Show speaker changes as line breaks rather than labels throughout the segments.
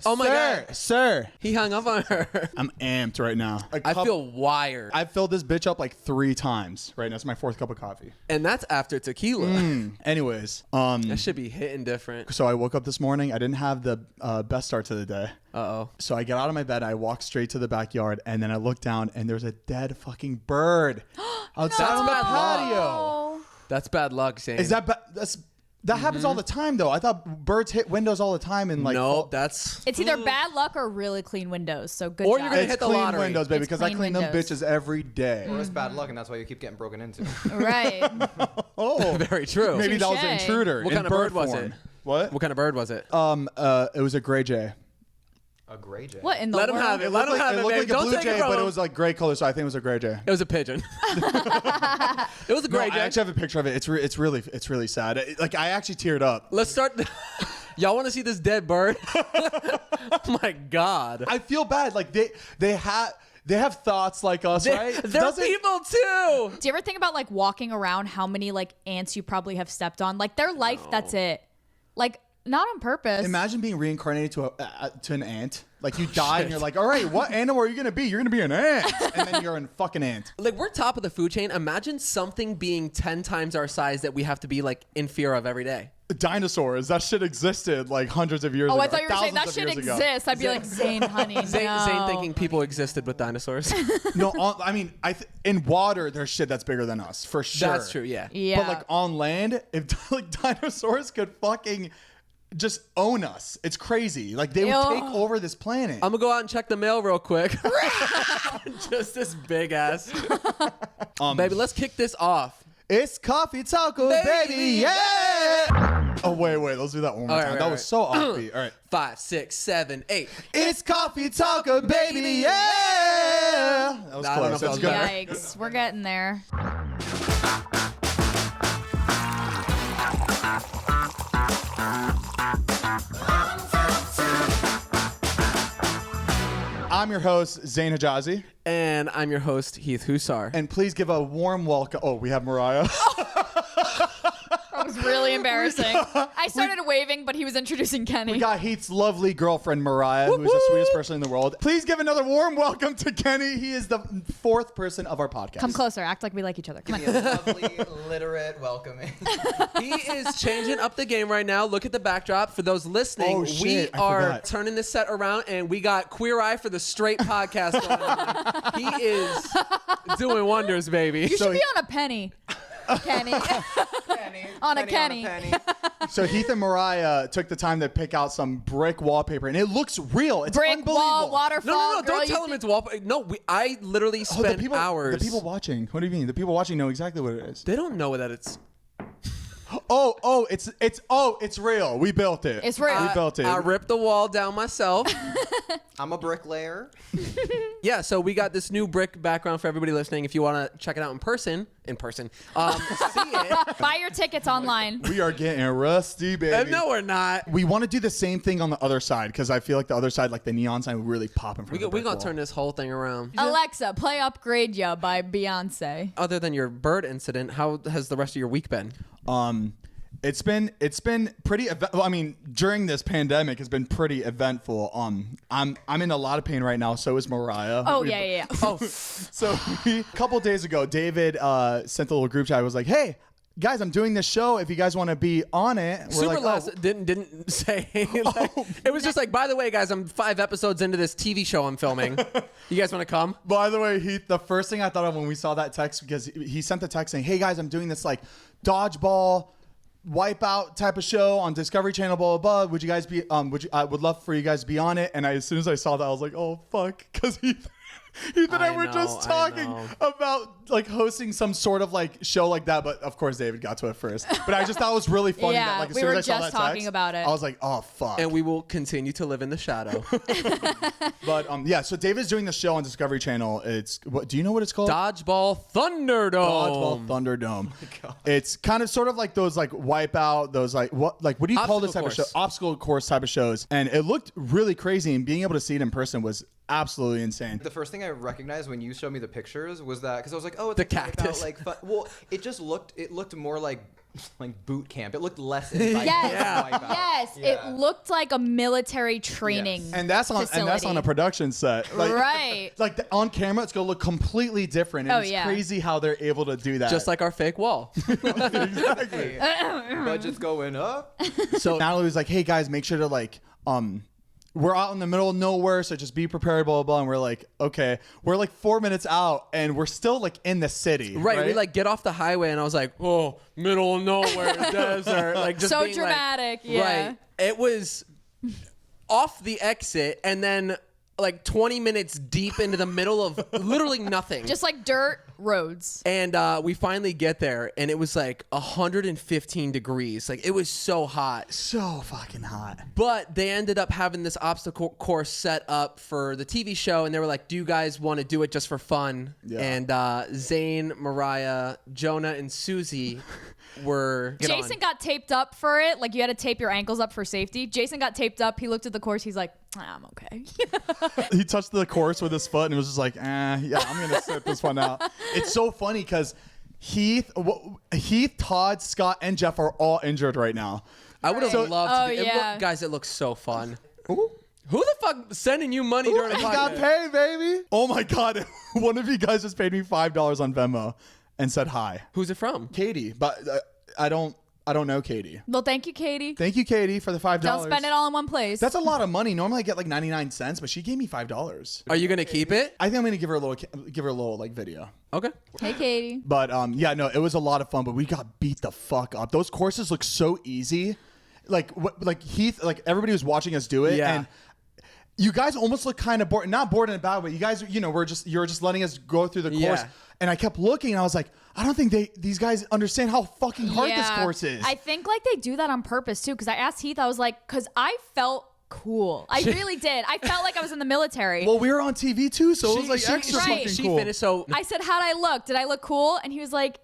Oh my God.
Sir.
He hung up on her.
I'm amped right now.
I feel wired.
I've filled this bitch up like 3 times right now. It's my 4th cup of coffee.
And that's after tequila.
Anyways,
That should be hitting different.
so I woke up this morning. I didn't have the best start to the day.
Uh-oh.
So I get out of my bed. I walk straight to the backyard, and then I look down, and there's a dead fucking bird outside on the
bad luck.
patio.
That's bad luck, Zane.
Is that that happens all the time though? I thought birds hit windows all the time and like.
No, that's...
It's either bad luck or really clean windows. So good
Or
job.
you're gonna
It's
hit the
clean
lottery.
windows, baby,
It's
because I
clean
clean them
windows.
bitches every day.
Or it's bad luck, and that's why you keep getting broken into.
Right.
Oh,
Very true.
maybe that was an
Touche.
intruder.
What
in
kind of bird was
form.
it?
What?
What kind of bird was it?
It was a gray jay.
A gray jay.
What in the
Let him
world?
have it. Let him have it,
It looked
babe.
like a
Don't
blue
take it
jay,
from
but
him.
it was like gray color, so I think it was a gray jay.
It was a pigeon. It was a
No,
gray
I
jay.
actually have a picture of it. It's really sad. Like I actually teared up.
Let's start. Y'all want to see this dead bird? Oh my God.
I feel bad. Like they have thoughts like us, right?
They're
Doesn't-
people too.
Do you ever think about like walking around how many like ants you probably have stepped on? Like their life, that's it. Like not on purpose.
Imagine being reincarnated to an ant. Like you die and you're like, all right, what animal are you gonna be? You're gonna be an ant, and then you're a fucking ant.
Like we're top of the food chain. Imagine something being 10 times our size that we have to be like in fear of every day.
Dinosaurs. That shit existed like hundreds of years
Oh,
ago.
I thought you were saying that
thousands of
shit
years ago.
exists. I'd be like, Zane, honey,
Zane
no.
thinking people existed with dinosaurs.
No, I mean, in water, there's shit that's bigger than us for sure.
That's true. Yeah.
Yeah.
But like on land, if like dinosaurs could fucking just own us, it's crazy. Like they would
Ew.
take over this planet.
I'm gonna go out and check the mail real quick. Just this big ass. Baby, let's kick this off.
It's coffee taco, baby, yeah. Oh wait, let's do that one more
All
time.
right,
That
right,
was
right.
so offbeat. All right.
5, 6, 7, 8.
It's coffee taco, baby, yeah. That was
I don't know
close.
if
That's
that
good.
was
Yikes, we're getting there.
I'm your host, Zane Hijazi.
And I'm your host, Heath Hussar.
And please give a warm welcome. Oh, we have Mariah.
That was really embarrassing. I started waving, but he was introducing Kenny.
We got Heath's lovely girlfriend, Mariah, who is the sweetest person in the world. Please give another warm welcome to Kenny. He is the 4th person of our podcast.
Come closer. Act like we like each other. Come on.
Lovely, literate, welcoming.
He is changing up the game right now. Look at the backdrop. For those listening,
Oh,
we
shit, I
are
forgot.
turning this set around, and we got Queer Eye for the Straight podcast going on. He is doing wonders, baby.
You should be on a penny, Kenny. On a Kenny.
So Heath and Mariah took the time to pick out some brick wallpaper, and it looks real. It's
Brick
unbelievable.
wall, waterfall.
No,
girl,
don't tell him it's wallpaper. No, I literally
Oh,
spent hours.
The people watching. What do you mean? The people watching know exactly what it is.
They don't know that it's...
It's real. We built it.
It's real.
We built it.
I ripped the wall down myself.
I'm a bricklayer.
Yeah, so we got this new brick background for everybody listening. If you want to check it out in person, see it.
Buy your tickets online.
We are getting rusty, baby.
No, we're not.
We want to do the same thing on the other side because I feel like the other side, like the neon sign, would really pop in front of the
We're
brick
going
wall.
to turn this whole thing around.
Alexa, play Upgrade Ya by Beyonce.
Other than your bird incident, how has the rest of your week been?
It's been pretty. I mean, during this pandemic, it's been pretty eventful. I'm in a lot of pain right now. So is Mariah.
Oh, yeah.
Oh,
So a couple days ago, David sent a little group chat. I was like, hey, guys, I'm doing this show. If you guys want to be on it, we're
Super
like,
Less didn't say. Like, it was just like, by the way, guys, I'm 5 episodes into this TV show I'm filming. You guys want to come?
By the way, Heath, the first thing I thought of when we saw that text, because he sent the text saying, hey guys, I'm doing this like Dodgeball wipeout type of show on Discovery Channel, blah blah blah. Would you guys be I would love for you guys to be on it. And as soon as I saw that, I was like, oh fuck, because Heath and I were just talking about like hosting some sort of like show like that, but of course David got to it first. But I just thought it was really funny
Yeah,
that like as
we
soon
were
as I saw
just
that
talking
text,
about it.
I was like, oh fuck.
And we will continue to live in the shadow.
But yeah, so David's doing the show on Discovery Channel. It's what do you know what it's called?
Dodgeball Thunderdome.
Dodgeball Thunderdome. It's kind of sort of like those like Wipeout, those like what do you call this type of show? Obstacle course type of shows. And it looked really crazy, and being able to see it in person was absolutely insane.
The first thing I recognized when you showed me the pictures was that because I was like, oh, it's
The
a thing
cactus.
About, like, well, it just looked more like like boot camp. It looked less inviting.
Yes,
than Wipeout.
yes.
Yeah.
It looked like a military training.
Yes.
And that's on
facility.
a production set. Like,
Right.
Like on camera, it's gonna look completely different. And it's crazy how they're able to do that.
Just like our fake wall.
exactly.
Budget's going up.
So Natalie was like, "Hey guys, make sure to like we're out in the middle of nowhere, so just be prepared, blah, blah, blah." And we're like, okay. We're like 4 minutes out, and we're still like in the city.
Right. We like get off the highway, and I was like, oh, middle of nowhere, desert. Like just
So
being
dramatic,
like,
yeah.
Right. It was off the exit, and then like 20 minutes deep into the middle of literally nothing.
Just like dirt roads.
And we finally get there, and it was like 115 degrees. Like, it was so hot.
So fucking hot.
But they ended up having this obstacle course set up for the TV show, and they were like, do you guys want to do it just for fun?
Yeah.
And Zane, Mariah, Jonah, and Susie were...
Jason got taped up for it. Like, you had to tape your ankles up for safety. Jason got taped up. He looked at the course. He's like, I'm okay.
He touched the course with his foot and was just like, yeah, I'm going to sit this one out. It's so funny because Heath, Todd, Scott, and Jeff are all injured right now.
I would have
Right.
loved
Oh,
to be...
yeah.
Guys, it looks so fun.
Ooh.
Who the fuck sending you money during a
He got
podcast?
paid, baby. Oh my God. One of you guys just paid me $5 on Venmo and said hi.
Who's it from?
Katie, but I don't know Katie.
Well, thank you, Katie.
Thank you, Katie, for the $5.
Don't spend it all in one place.
That's a lot of money. Normally I get like 99 cents, but she gave me $5.
Are you going to keep it?
I think I'm gonna give her a little like video.
Okay.
Hey, Katie.
But yeah, no, it was a lot of fun, but we got beat the fuck up. Those courses look so easy. Like Heath, like everybody was watching us do it,
Yeah.
and you guys almost look kind of bored. Not bored in a bad way. You guys, you're just letting us go through the course.
Yeah.
And I kept looking, and I was like, I don't think these guys understand how fucking hard this course is.
I think like they do that on purpose too. Because I asked Heath, I was like, because I felt cool. I really did. I felt like I was in the military.
Well, we were on TV too, so it was like extra
Right.
fucking
She
cool.
finished, so...
I said, how'd I look? Did I look cool? And he was like,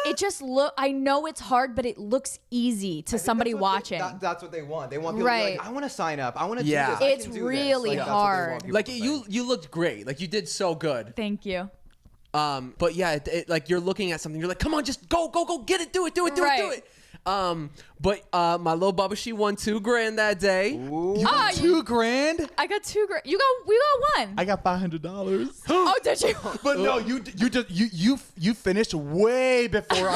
it just look. I know it's hard, but it looks easy to somebody watching.
That's what they want. They want people to be
Right.
like, I want to sign up. I want to do
Yeah.
this. I
It's
can do
really
this. Like, that's what they
hard.
want people
Like,
to
you looked great. Like, you did so good.
Thank you.
But yeah, like you're looking at something, you're like, come on, just go, get it, do it.
Right.
But my little Bubba, she won $2,000 that day.
You got $2,000.
I got $2,000. We got one.
I got $500.
Oh, did you?
But no, you finished way before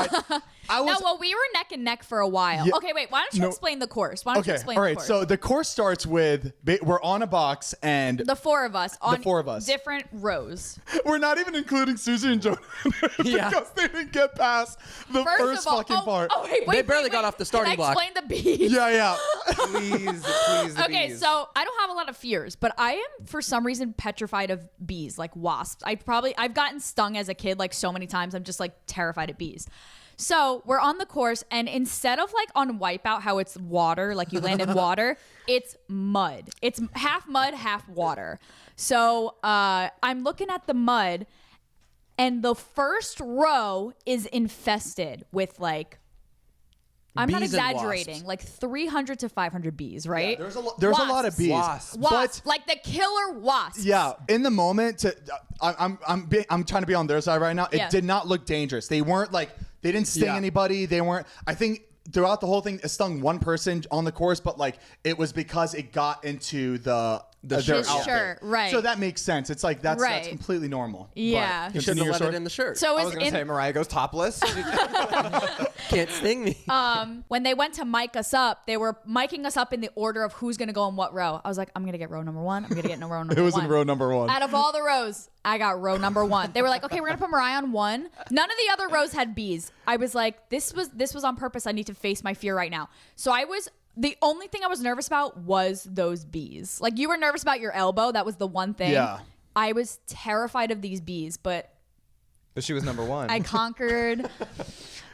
I was.
No, well, we were neck and neck for a while.
Yeah.
Okay, wait. Why don't you explain the course? Why don't you
Okay,
explain
all
the
right.
course?
So the course starts with we're on a box and
the four of us on
four of us.
different rows.
we're not even including Susie and Jonah
Yeah.
because they didn't get past the first
of all,
fucking part.
Oh, wait,
They barely got off the starting
Can
block.
I explain the bees?
Yeah.
Please, the
Okay,
bees.
so I don't have a lot of fears, but I am for some reason petrified of bees, like wasps. I've gotten stung as a kid like so many times. I'm just like terrified of bees. So we're on the course, and instead of like on Wipeout, how it's water, like you land in water, it's mud. It's half mud, half water. So I'm looking at the mud, and the first row is infested with like, I'm not
Bees and
exaggerating,
wasps.
like 300 to 500 bees, right?
There's a lot of bees.
Wasps.
Wasps,
But
like the killer wasps.
yeah, in the moment, I'm trying to be on their side right now. It
Yeah.
did not look dangerous. They weren't like they didn't sting
Yeah.
anybody. They weren't. I think throughout the whole thing, it stung one person on the course, but like it was because it got into their
His
outfit.
shirt, right.
So that makes sense. It's like that's
Right.
completely normal.
Yeah.
But
You should
continue
have
your
let
story.
it in the shirt.
So
I
it's
was going to say Mariah goes topless.
Can't sting me.
when they went to mic us up, they were miking us up in the order of who's going to go in what row. I was like, I'm going to get row number one. I'm going to get in row number one.
It was in row number one.
Out of all the rows, I got row number one. They were like, okay, we're going to put Mariah on one. None of the other rows had bees. I was like, this was on purpose. I need to face my fear right now. So the only thing I was nervous about was those bees. Like you were nervous about your elbow. That was the one thing.
Yeah.
I was terrified of these bees, but
But she was number one.
I conquered.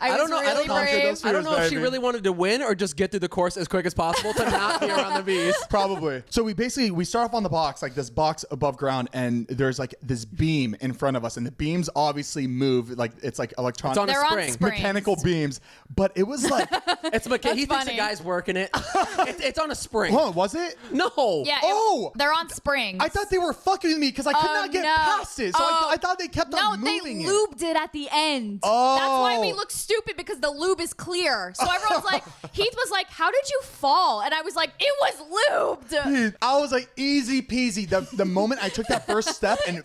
I don't know.
Really
I don't know.
brave.
I don't know if she
baby.
really wanted to win or just get through the course as quick as possible to not be around the bees.
Probably. So we start off on the box, like this box above ground, and there's like this beam in front of us, and the beams obviously move, like it's like electronic.
It's on a
They're on
spring.
springs.
mechanical beams, but it was like,
He thinks the
funny.
guy's working it. It's on a spring.
oh, was it?
No.
Yeah.
Oh!
they're on springs.
I thought they were fucking with me because I could not get
no.
past it. So
Oh.
I thought they kept
No,
on
they
moving it.
lubed it at the end.
Oh.
That's why we look stupid stupid because the lube is clear. So everyone's like, Heath was like, how did you fall? And I was like, it was lubed.
I was like, easy peasy. The moment I took that first step and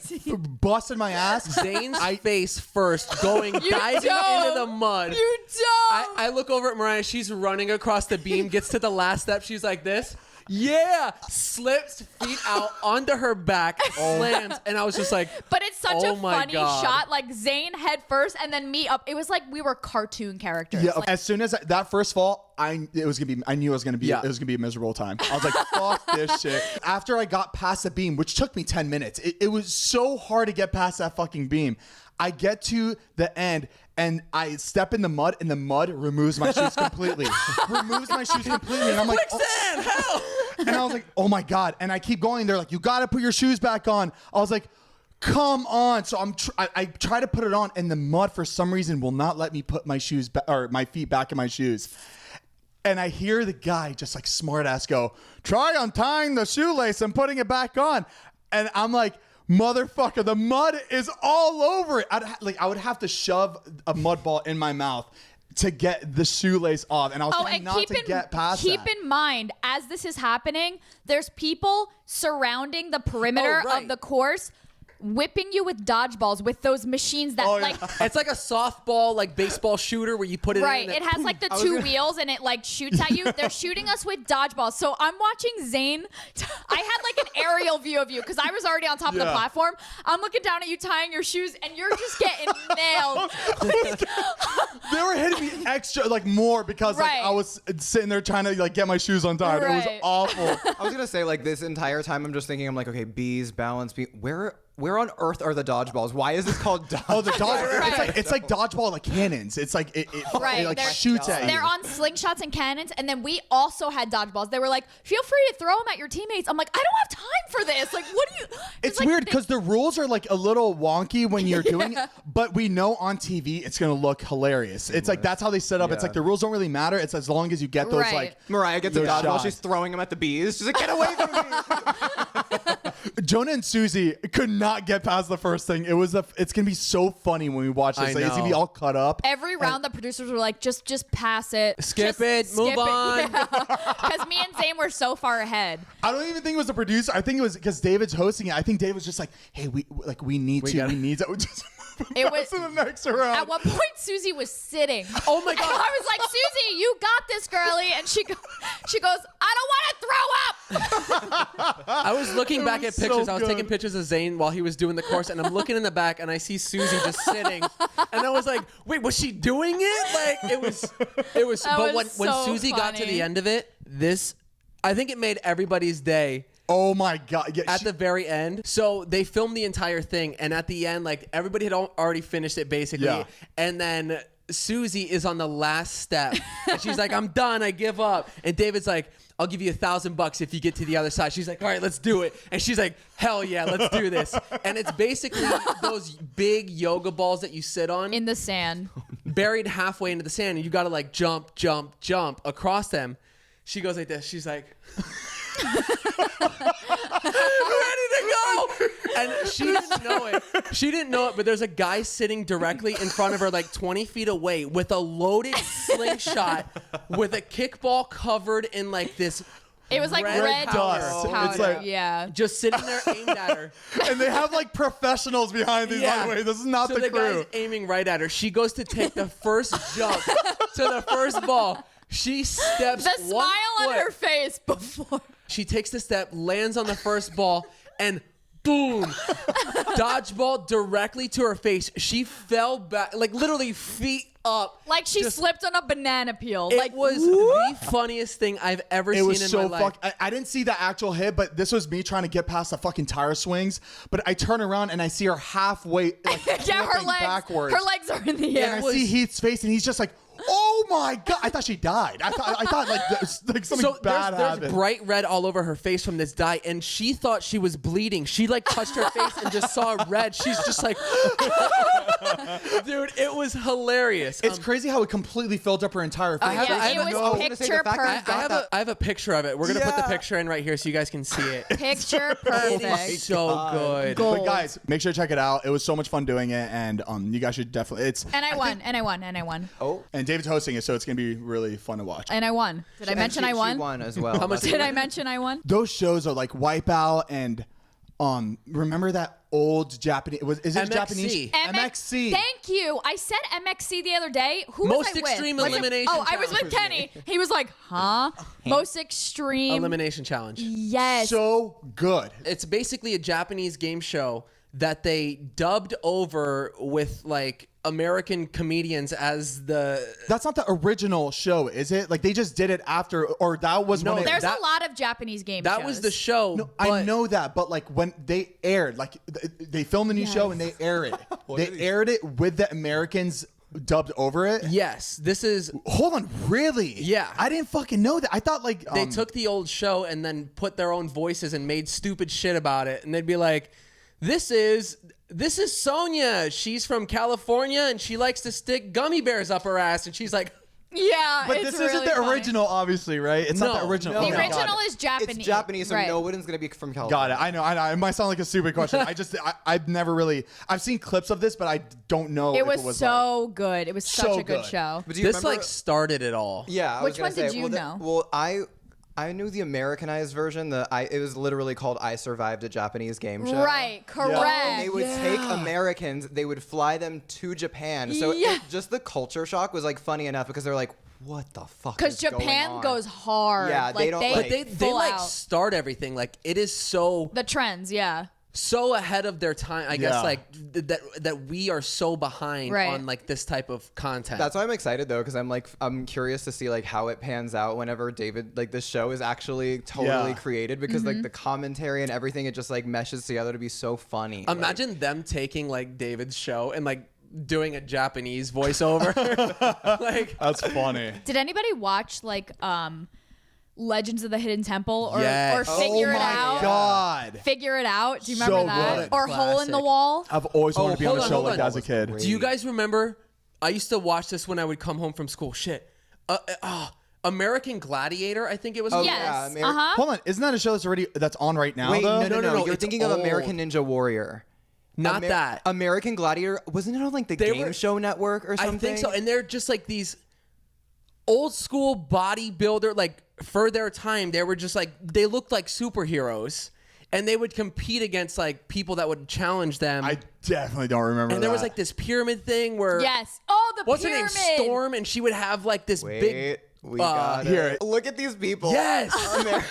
busted my ass,
Zane's face first, diving into the mud.
You don't.
I look over at Mariah. She's running across the beam, gets to the last step. She's like this. Yeah, slips feet out onto her back, slams, and I was just like,
but it's such
oh
a
my
funny
God.
shot, like Zane head first and then me up. It was like we were cartoon characters.
yeah.
Like,
As soon as that first fall, I knew it was gonna be
Yeah.
it was gonna be a miserable time. I was like, fuck this shit. After I got past the beam, which took me 10 minutes, it was so hard to get past that fucking beam. I get to the end and I step in the mud, and the mud removes my shoes completely. And I'm like,
quicksand, hell.
and I was like, oh my God. And I keep going. They're like, you got to put your shoes back on. I was like, come on. So I try to put it on, and the mud for some reason will not let me put my shoes or my feet back in my shoes. And I hear the guy just like smart ass go, try untying the shoelace and putting it back on. And I'm like, motherfucker, the mud is all over it. I would have to shove a mud ball in my mouth to get the shoelace off, and I was trying not to get past that.
Keep in mind, as this is happening, there's people surrounding the perimeter
Oh, right.
of the course, whipping you with dodgeballs with those machines that like.
It's like a softball, like baseball shooter where you put it
Right,
in.
it has like the two wheels and it like shoots at you. They're shooting us with dodgeballs. So I'm watching Zane. I had like an aerial view of you because I was already on top of the platform. I'm looking down at you tying your shoes and you're just getting nailed.
They were hitting me extra, like more, because like,
Right.
I was sitting there trying to like get my shoes untied. It was
Right.
awful.
I was gonna say, like, this entire time I'm just thinking, I'm like, okay, bees, balance, where on earth are the dodgeballs? Why is this called dodgeball?
Oh, the dodgeball!
Right.
It's like dodgeball, like cannons. It's like it
Right,
like
they're-
shoots at you.
They're on slingshots and cannons, and then we also had dodgeballs. They were like, feel free to throw them at your teammates. I'm like, I don't have time for this. Like, what do you?
It's
like,
weird
they-
because the rules are like a little wonky when you're doing it, but we know on TV it's gonna look hilarious. It's like that's how they set up. It's
Yeah.
like the rules don't really matter. It's as long as you get those
Right.
like
Mariah gets a
those
dodgeball.
shots.
She's throwing them at the bees. She's like, get away from me.
Jonah and Susie could not get past the first thing. It's gonna be so funny when we watch this.
I
Like, it's gonna be
know.
all cut up.
Every round, the producers were like, just pass it.
Skip
Just
it, move on.
Because me and Zane were so far ahead.
I don't even think it was the producer. I think it was because David's hosting it. I think David was just like, "Hey, we need to. Just
It
pass
was-
to the next round."
At one point, Susie was sitting.
Oh my God.
And I was like, Susie, you got this, girly. And she goes, I don't want to throw up.
I was looking back at
was so
pictures. I was
good.
taking pictures of Zane while he was doing the course, and I'm looking in the back, and I see Susie just sitting, and I was like, "Wait, was she doing it?" Like it was.
That
But
was
when
so
Susie got to
funny.
the end of it, I think it made everybody's day.
Oh my God! Yeah,
At the very end, so they filmed the entire thing, and at the end, like everybody had already finished it basically,
Yeah.
and then Susie is on the last step, and she's like, "I'm done, I give up," and David's like, "I'll give you $1,000 if you get to the other side." She's like, "All right, let's do it," and she's like, "Hell yeah, let's do this," and it's basically those big yoga balls that you sit on,
In the sand.
buried halfway into the sand, and you got to like jump across them. She goes like this. She's like, ready to go, and she didn't know it. She didn't know it, but there's a guy sitting directly in front of her, like 20 feet away, with a loaded slingshot, with a kickball covered in like this.
It was like
red
red
dust.
powder.
It's like-
yeah.
Just sitting there aimed at her.
and they have like professionals behind these. By the way, this is not
so
the crew.
guy's aiming right at her. She goes to take the first jump to the first ball. She steps
The
one
smile on
foot.
her face before.
She takes the step, lands on the first ball, and boom, dodgeball directly to her face. She fell back, like literally feet up.
Like she
Just-
slipped on a banana peel.
It
Like
was the funniest thing I've ever
It
seen
was
in
so
my life.
I didn't see the actual hit, but this was me trying to get past the fucking tire swings. But I turn around and I see her halfway, like,
yeah, her
flipping
legs.
backwards.
Her legs are in the
And
air.
I see Heath's face, and he's just like, oh my God, I thought she died. I thought like something bad
there's
happened.
bright red all over her face from this dye, and she thought she was bleeding. She like touched her face and just saw red. She's just like, dude, it was hilarious.
It's crazy how it completely filled up her entire face.
It was picture perfect.
I have a picture of it. We're gonna put the picture in right here so you guys can see it.
Picture
It
perfect.
is so good.
Gold.
But guys, make sure to check it out. It was so much fun doing it, and you guys should definitely.
And I won.
Oh,
And David's hosting it, so it's gonna be really fun to watch.
And I won. Did I mention I
She
won?
won as well.
How much
Did I mention I won?
Those shows are like Wipeout and remember that old Japanese? Is it
MXC.
Japanese? MXC.
Thank you. I said MXC the other day. Who was
Most
I with?
Extreme
Was it-
Elimination
Oh, I was with Kenny. He was like, huh? Most Extreme.
Elimination Challenge.
Yes.
So good.
It's basically a Japanese game show that they dubbed over with like American comedians as the.
That's not the original show, is it? Like they just did it after, or that was
No,
when it.
There's
that-
a lot of Japanese game
That
shows.
was the show.
No,
but
I know that, but like when they aired, like they filmed the new show and they air it. They aired it with the Americans dubbed over it.
Yes, this is.
Hold on, really?
Yeah.
I didn't fucking know that. I thought like
They took the old show and then put their own voices and made stupid shit about it, and they'd be like, This is Sonia. She's from California and she likes to stick gummy bears up her ass." And she's like,
Yeah,
But
it's
this
really
isn't the
funny.
original, obviously, right? It's not the
No,
original.
no.
The
Okay,
original
got it.
is Japanese.
It's Japanese, so
right.
no one's gonna be from California.
Got it. I know. It might sound like a stupid question. I've never really. I've seen clips of this, but I don't know.
It
if
was
it was
so good. It was such
So
a good
good.
show.
But do you
"This
remember,
like started it all."
Yeah. I
Which
was gonna
one did
say,
you
well,
know?
Well, I knew the Americanized version. It was literally called "I Survived a Japanese Game Show."
Right, correct.
And they would take Americans, they would fly them to Japan. So
Yeah.
just the culture shock was like funny enough because they're like, "What the fuck?"
Because
is going
Japan
on?"
goes hard.
Yeah,
like,
they don't
But
like-
they
full
like
out.
start everything. Like it is so
The trends, yeah.
ahead of their time. I guess
Yeah.
like that we are so behind
Right.
on like this type of content.
That's why I'm excited though, because I'm curious to see like how it pans out whenever David like this show is actually totally
Yeah.
created because
Mm-hmm.
like the commentary and everything it just like meshes together to be so funny.
Imagine them taking like David's show and like doing a Japanese voiceover. Like
That's funny.
Did anybody watch like Legends of the Hidden Temple or
Yes.
Figure
Oh
It
my
Out?
God.
Figure It Out. Do you
So
remember that?
good.
Or Hole in the
Classic.
Wall?
I've always wanted to be on
hold
a
on,
show
hold
like
on.
that as a kid.
Great.
Do you guys remember? I used to watch this when I would come home from school. Shit. American Gladiator, I think it was.
Oh,
Yes.
yeah,
Hold on, isn't that a show that's on right now?
Wait,
though?
no. You're
it's
thinking of
old.
American Ninja Warrior.
Not that.
American Gladiator wasn't it on like the
They
Game
were-
Show Network or something?
I think so. And they're just like these old school bodybuilder, like for their time, they were just like, they looked like superheroes. And they would compete against like people that would challenge them.
I definitely don't remember.
and there was
that.
like this pyramid thing where
Yes. Oh, the
what's
pyramid.
her name? Storm, and she would have like this
Wait,
big.
we got
here.
it. Look at these people.
Yes,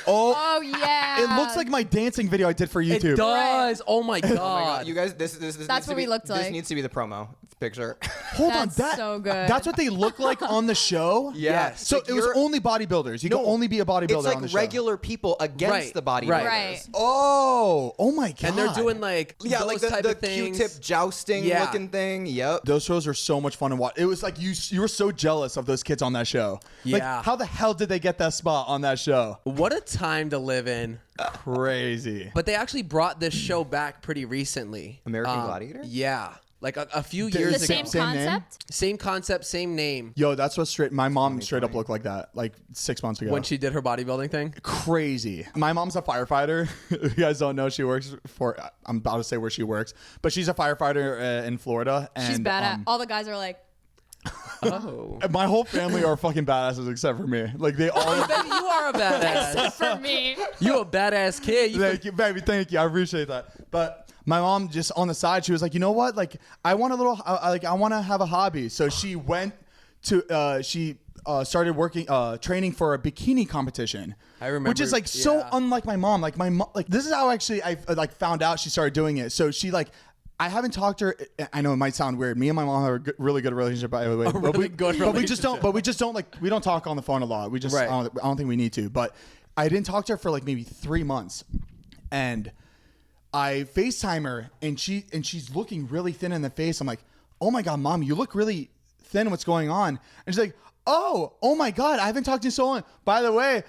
Oh, yeah.
It looks like my dancing video I did for
it
YouTube.
does. Oh my god!
Oh my God, you guys, this
That's
needs
what
to
we
be,
looked
This
like.
needs to be the promo picture.
Hold
That's
on,
so good.
That's what they look like on the show.
Yes.
So
Like,
it was
you're-
only bodybuilders. You can only be a bodybuilder
It's like
on the show.
regular people against
Right,
the bodybuilders.
right.
Right.
Oh my god!
and they're doing like
Yeah,
those
like the,
type
the
of things.
Q-tip jousting
Yeah.
looking thing. Yep.
Those shows are so much fun to watch. It was like you were so jealous of those kids on that show.
Yeah.
Like, how the hell did they get that spot on that show?
What a time to live in!
Crazy.
But they actually brought this show back pretty recently.
American Gladiator?
Yeah, like a few
The
years
the
ago.
same
Same name?
concept?
Same concept, same name.
Yo, that's what my mom straight up looked like that, like 6 months ago.
When she did her bodybuilding thing.
Crazy. My mom's a firefighter. If you guys don't know, she works for. I'm about to say where she works, but she's a firefighter in Florida. And,
She's bad at. All the guys are like,
Oh,
my whole family are fucking badasses except for me. Like they all.
baby, you are a badass.
for me.
You a badass kid. You
Thank you, baby. Thank you. I appreciate that. But my mom just on the side, she was like, you know what? Like, I want a little, I want to have a hobby. So she went to, started working, training for a bikini competition.
I remember,
which is like so
yeah.
unlike my mom. Like my mom, like this is how actually I like found out she started doing it. So she like. I haven't talked to her. I know it might sound weird. Me and my mom have a really good relationship, by the way. But we just don't. But we just don't like. We don't talk on the phone a lot. We just.
Right.
I don't think we need to. But I didn't talk to her for like maybe 3 months, and I FaceTime her, and she's looking really thin in the face. I'm like, oh my god, mom, you look really thin. What's going on? And she's like, oh my God, I haven't talked to you so long. By the way,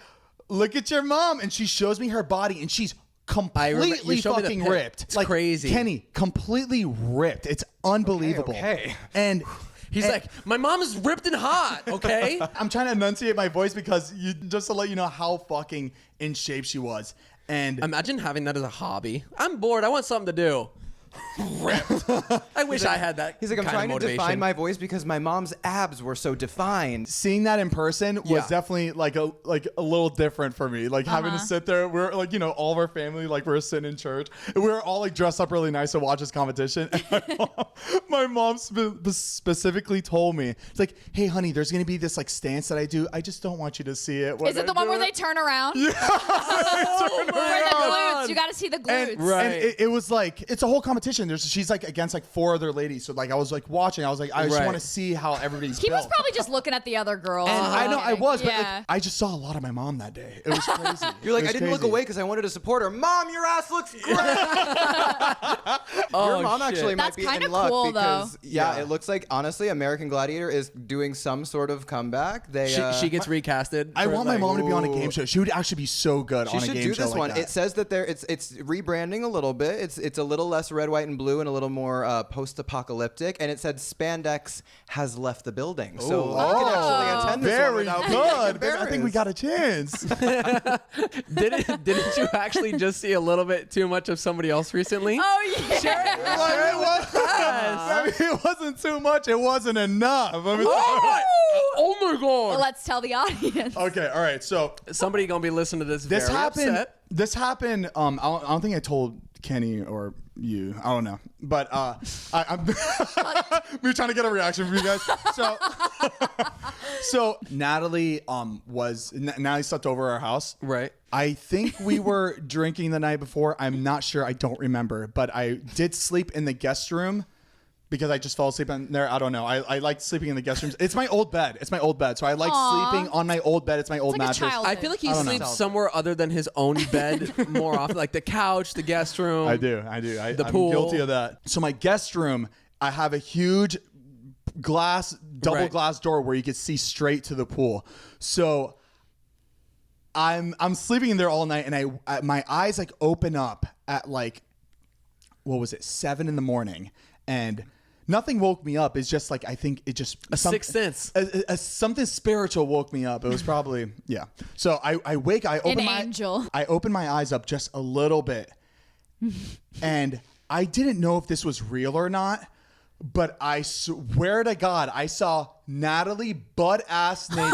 look at your mom. And she shows me her body, and she's completely fucking ripped.
It's like crazy.
Kenny, completely ripped. It's unbelievable.
Okay.
And
He's like, my mom is ripped and hot, okay?
I'm trying to enunciate my voice because just to let you know how fucking in shape she was. And
Imagine having that as a hobby. I'm bored. I want something to do. Ripped. I wish I had that.
He's like, I'm
kind
trying
of
to
motivation.
define my voice because my mom's abs were so defined.
seeing that in person was
Yeah.
definitely like a little different for me. Like having to sit there, we're like, you know, all of our family, like we're sitting in church, and we were all like dressed up really nice to watch this competition. And my mom specifically told me, it's like, hey honey, there's gonna be this like stance that I do. I just don't want you to see it.
Is it the one where they turn around? Yeah.
Oh
Where the
my
glutes. You got to see the glutes.
And,
Right.
and it was like, it's a whole competition. She's like against like 4 other ladies. So like I was like watching. I was like, I just
Right.
want to see how everybody's
He was
built.
probably just looking at the other girl.
And I know I was, but
Yeah.
like, I just saw a lot of my mom that day. It was crazy.
You're like,
It
I
was
didn't look
crazy.
away because I wanted to support her. Mom, your ass looks great. Your mom
shit.
actually
That's
might be
kinda
in luck
cool,
because
though.
yeah, it looks like honestly, American Gladiator is doing some sort of comeback. They
She gets recasted.
I
for,
want my
like,
mom to be on a
ooh.
game show. She would actually be so good
She
on a
should
game
do
show
this
like
one.
that.
It says that it's rebranding a little bit. It's a little less red, white, and blue, and a little more post-apocalyptic. And it said spandex has left the building, so you can actually attend this one
Very
without
good.
being
Baby, I think we got a chance.
Didn't you actually just see a little bit too much of somebody else recently?
Oh, yeah.
I mean, it wasn't too much. It wasn't enough. I mean,
Oh my
Well,
god!
let's tell the audience.
okay, all right. So
Somebody gonna be listening to this.
this
very
happened.
upset.
This happened. I don't think I told Kenny or you. I don't know. But I'm we were trying to get a reaction from you guys. So Natalie Natalie slept over our house.
Right.
I think we were drinking the night before. I'm not sure. I don't remember. But I did sleep in the guest room because I just fell asleep in there. I don't know. I like sleeping in the guest rooms. It's my old bed. So I like
Aw.
sleeping on my old bed. It's my old
like a
mattress.
child.
I feel like he
don't know.
sleeps somewhere other than his own bed more often, like the couch, the guest room.
I do. I'm
pool.
guilty of that. So my guest room, I have a huge double
Right.
glass door where you can see straight to the pool. So I'm sleeping in there all night, and my eyes like open up at like, what was it, 7 a.m, and nothing woke me up. It's just like, I think it just
Sixth sense.
something spiritual woke me up. It was probably yeah. So I wake. I open
angel.
I open my eyes up just a little bit, and I didn't know if this was real or not. But I swear to God, I saw Natalie butt ass naked.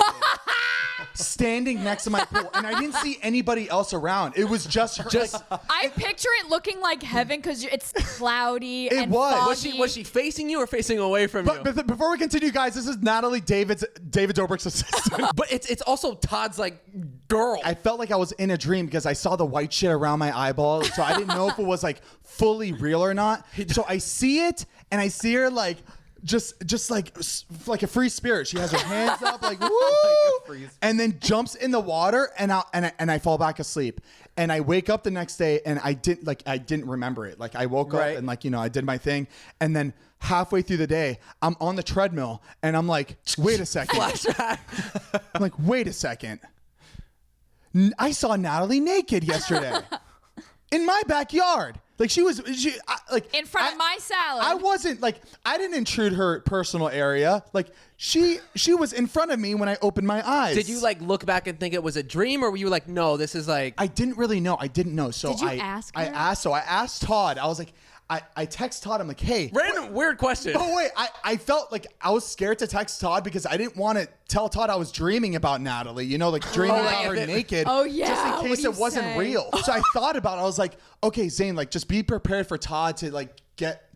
Standing next to my pool, and I didn't see anybody else around. It was just her.
I picture it looking like heaven because it's cloudy
It
and
was.
foggy.
Was she facing you or facing away from you?
But before we continue, guys, this is Natalie David Dobrik's assistant.
But it's also Todd's like girl.
I felt like I was in a dream because I saw the white shit around my eyeball, so I didn't know if it was like fully real or not. So I see it, and I see her like just like a free spirit. She has her hands up like woo, and then jumps in the water, and I fall back asleep. And I wake up the next day, and I didn't remember it. Like I woke up
Right.
and like, you know, I did my thing, and then halfway through the day, I'm on the treadmill, and I'm like, wait a second.
Flashback.
I'm like, wait a second. I saw Natalie naked yesterday in my backyard. Like she
in front of my salad.
I wasn't like, I didn't intrude her personal area. Like she was in front of me when I opened my eyes.
Did you like look back and think it was a dream, or were you like, no, this is like?
I didn't really know. I didn't know. So
Did you ask her?
I asked Todd. I was like, I text Todd. I'm like, hey.
Random weird question.
Oh wait, I felt like I was scared to text Todd because I didn't want to tell Todd I was dreaming about Natalie. You know, like dreaming
like
about her
if it-
naked.
Oh, yeah.
Just in
What
case
do you
it wasn't
say?
real. So I thought about it. I was like, okay, Zane, like just be prepared for Todd to like get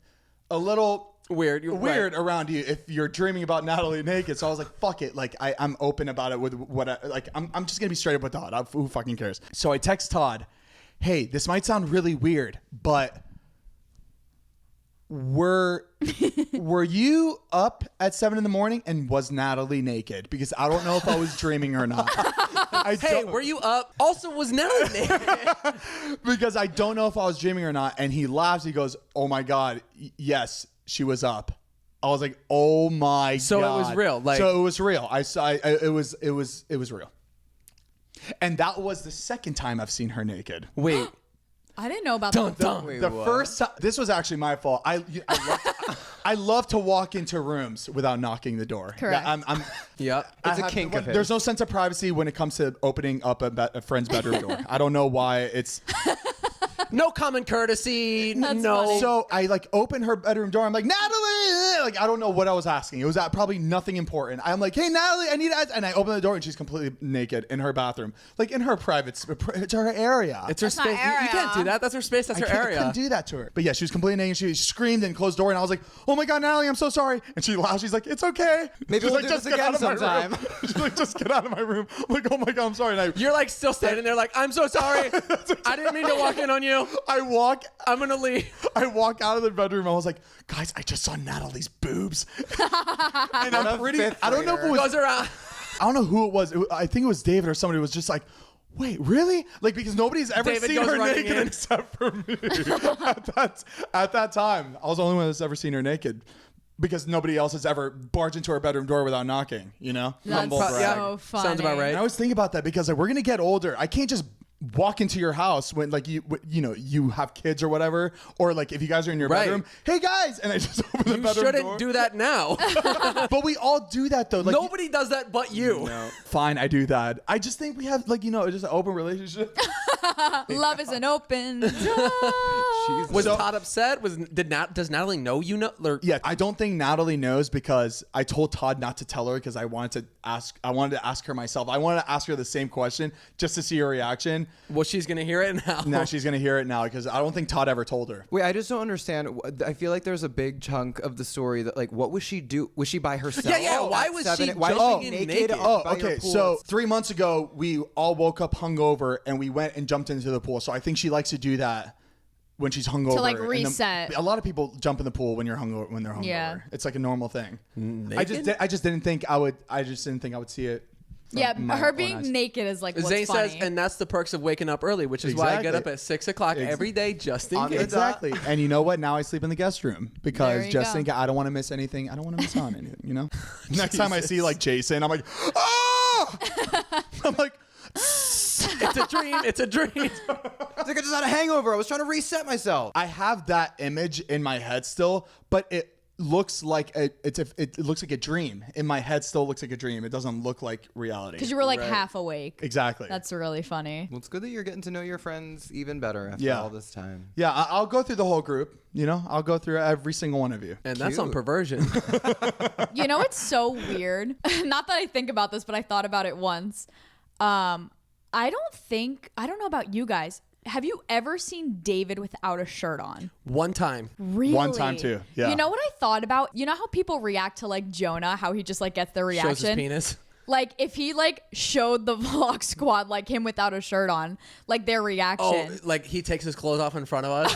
a little
Weird. You're
weird
right.
around you if you're dreaming about Natalie naked. So I was like, fuck it. Like I'm open about it with what I'm just gonna be straight up with Todd. Who fucking cares? So I text Todd, hey, this might sound really weird, but were you up at 7 a.m, and was Natalie naked? Because I don't know if I was dreaming or not.
Hey, were you up? Also, was Natalie naked?
Because I don't know if I was dreaming or not. And he laughs. He goes, oh my God, yes, she was up. I was like, oh my
So
God.
it was real. Like,
so it was real. I saw it was real. And that was the second time I've seen her naked.
wait.
I didn't know about
Dun,
that.
dun.
Wait,
The
what?
first time, this was actually my fault. I love to walk into rooms without knocking the door.
Correct.
I'm
Yep.
It's a kink of his.
There's no sense of privacy when it comes to opening up a friend's bedroom door. I don't know why it's.
No common courtesy.
That's
no.
funny.
So I like open her bedroom door. I'm like, Natalie! Like, I don't know what I was asking. It was probably nothing important. I'm like, hey, Natalie, I need to. And I open the door and she's completely naked in her bathroom. Like in her private, it's her area.
It's her
That's my
space. You can't do
area.
that. That's her space. That's her
I
area.
couldn't do that to her. But yeah, she was completely naked. She screamed and closed the door. And I was like, oh my God, Natalie, I'm so sorry. And she laughed. She's like, it's okay.
Maybe
She's
we'll
like,
do this
get
again
out of my room."
sometime.
She's like, just get out of my room. I'm like, oh my God, I'm sorry. And
You're like still standing there like, I'm so sorry. I didn't mean to walk in on you.
I'm
going to leave.
I walk out of the bedroom. I was like, guys, I just saw Natalie's boobs. And I'm pretty.
fifth
I don't know if it
grader.
was.
Goes around.
I don't know who it was. I think it was David or somebody was just like, wait, really? Like, because nobody's ever
David
seen
goes
her
running
naked
in.
except for me. at that time, I was the only one that's ever seen her naked. Because nobody else has ever barged into our bedroom door without knocking, you know?
That's
Humble
so
brag.
funny.
Sounds about right.
And I always think about that because like, we're gonna get older. I can't just walk into your house when like you have kids or whatever, or like if you guys are in your
Right.
bedroom, hey guys, and I just open the
You
bedroom
shouldn't
door.
do that now.
But we all do that though. Like,
Nobody does that but you.
fine, I do that. I just think we have like just an open relationship.
Love is an open door.
Was
So-
Todd upset? Does Natalie know you know? Or,
Yeah, I don't think Natalie knows because I told Todd not to tell her because I wanted to ask her myself. I wanted to ask her the same question just to see her reaction.
well, she's gonna hear it now.
Now she's gonna hear it now because I don't think Todd ever told her.
Wait, I just don't understand. I feel like there's a big chunk of the story that, like, what was she do? Was she by herself?
Yeah, yeah, why
at
was
7?
she
Why was
jumping
she
in
naked?
naked?
Oh,
by your
okay.
pool?
So 3 months ago, we all woke up hungover and we went and jumped into the pool. So I think she likes to do that when she's hungover.
like,
And then-
reset.
a lot of people jump in the pool when they're hungover. When they're hungover,
Yeah.
it's like a normal thing.
Naked?
I just didn't think I would. I just didn't think I would see it. from
Yeah,
my
her
own
being
eyes.
naked is like what's
Zane
funny.
says, and that's the perks of waking up early, which is why I get
Exactly.
up at 6 o'clock every day just in
On the
case.
Exactly. And you know what? Now I sleep in the guest room because
There you
just
go.
think I don't want to miss anything. I don't want to miss on anything, you know? Next time I see like Jason, I'm like, oh! I'm like,
It's a dream. It's a dream.
It's like I just had a hangover. I was trying to reset myself.
I have that image in my head still, but it looks like it looks like a dream. In my head still looks like a dream. It doesn't look like reality.
Because you were like
Right.
half awake.
Exactly.
That's really funny.
Well, it's good that you're getting to know your friends even better after
Yeah.
all this time.
Yeah, I'll go through the whole group, you know? I'll go through every single one of you.
And that's on
Cute.
perversion.
You know, it's so weird. Not that I think about this, but I thought about it once. I don't know about you guys. Have you ever seen David without a shirt on?
One time.
Really?
One time too, yeah.
You know what I thought about? You know how people react to like Jonah, how he just like gets their
Shows his
reaction?
penis.
Like if he like showed the vlog squad like him without a shirt on, like their
Oh,
reaction.
like he takes his clothes off in front of us.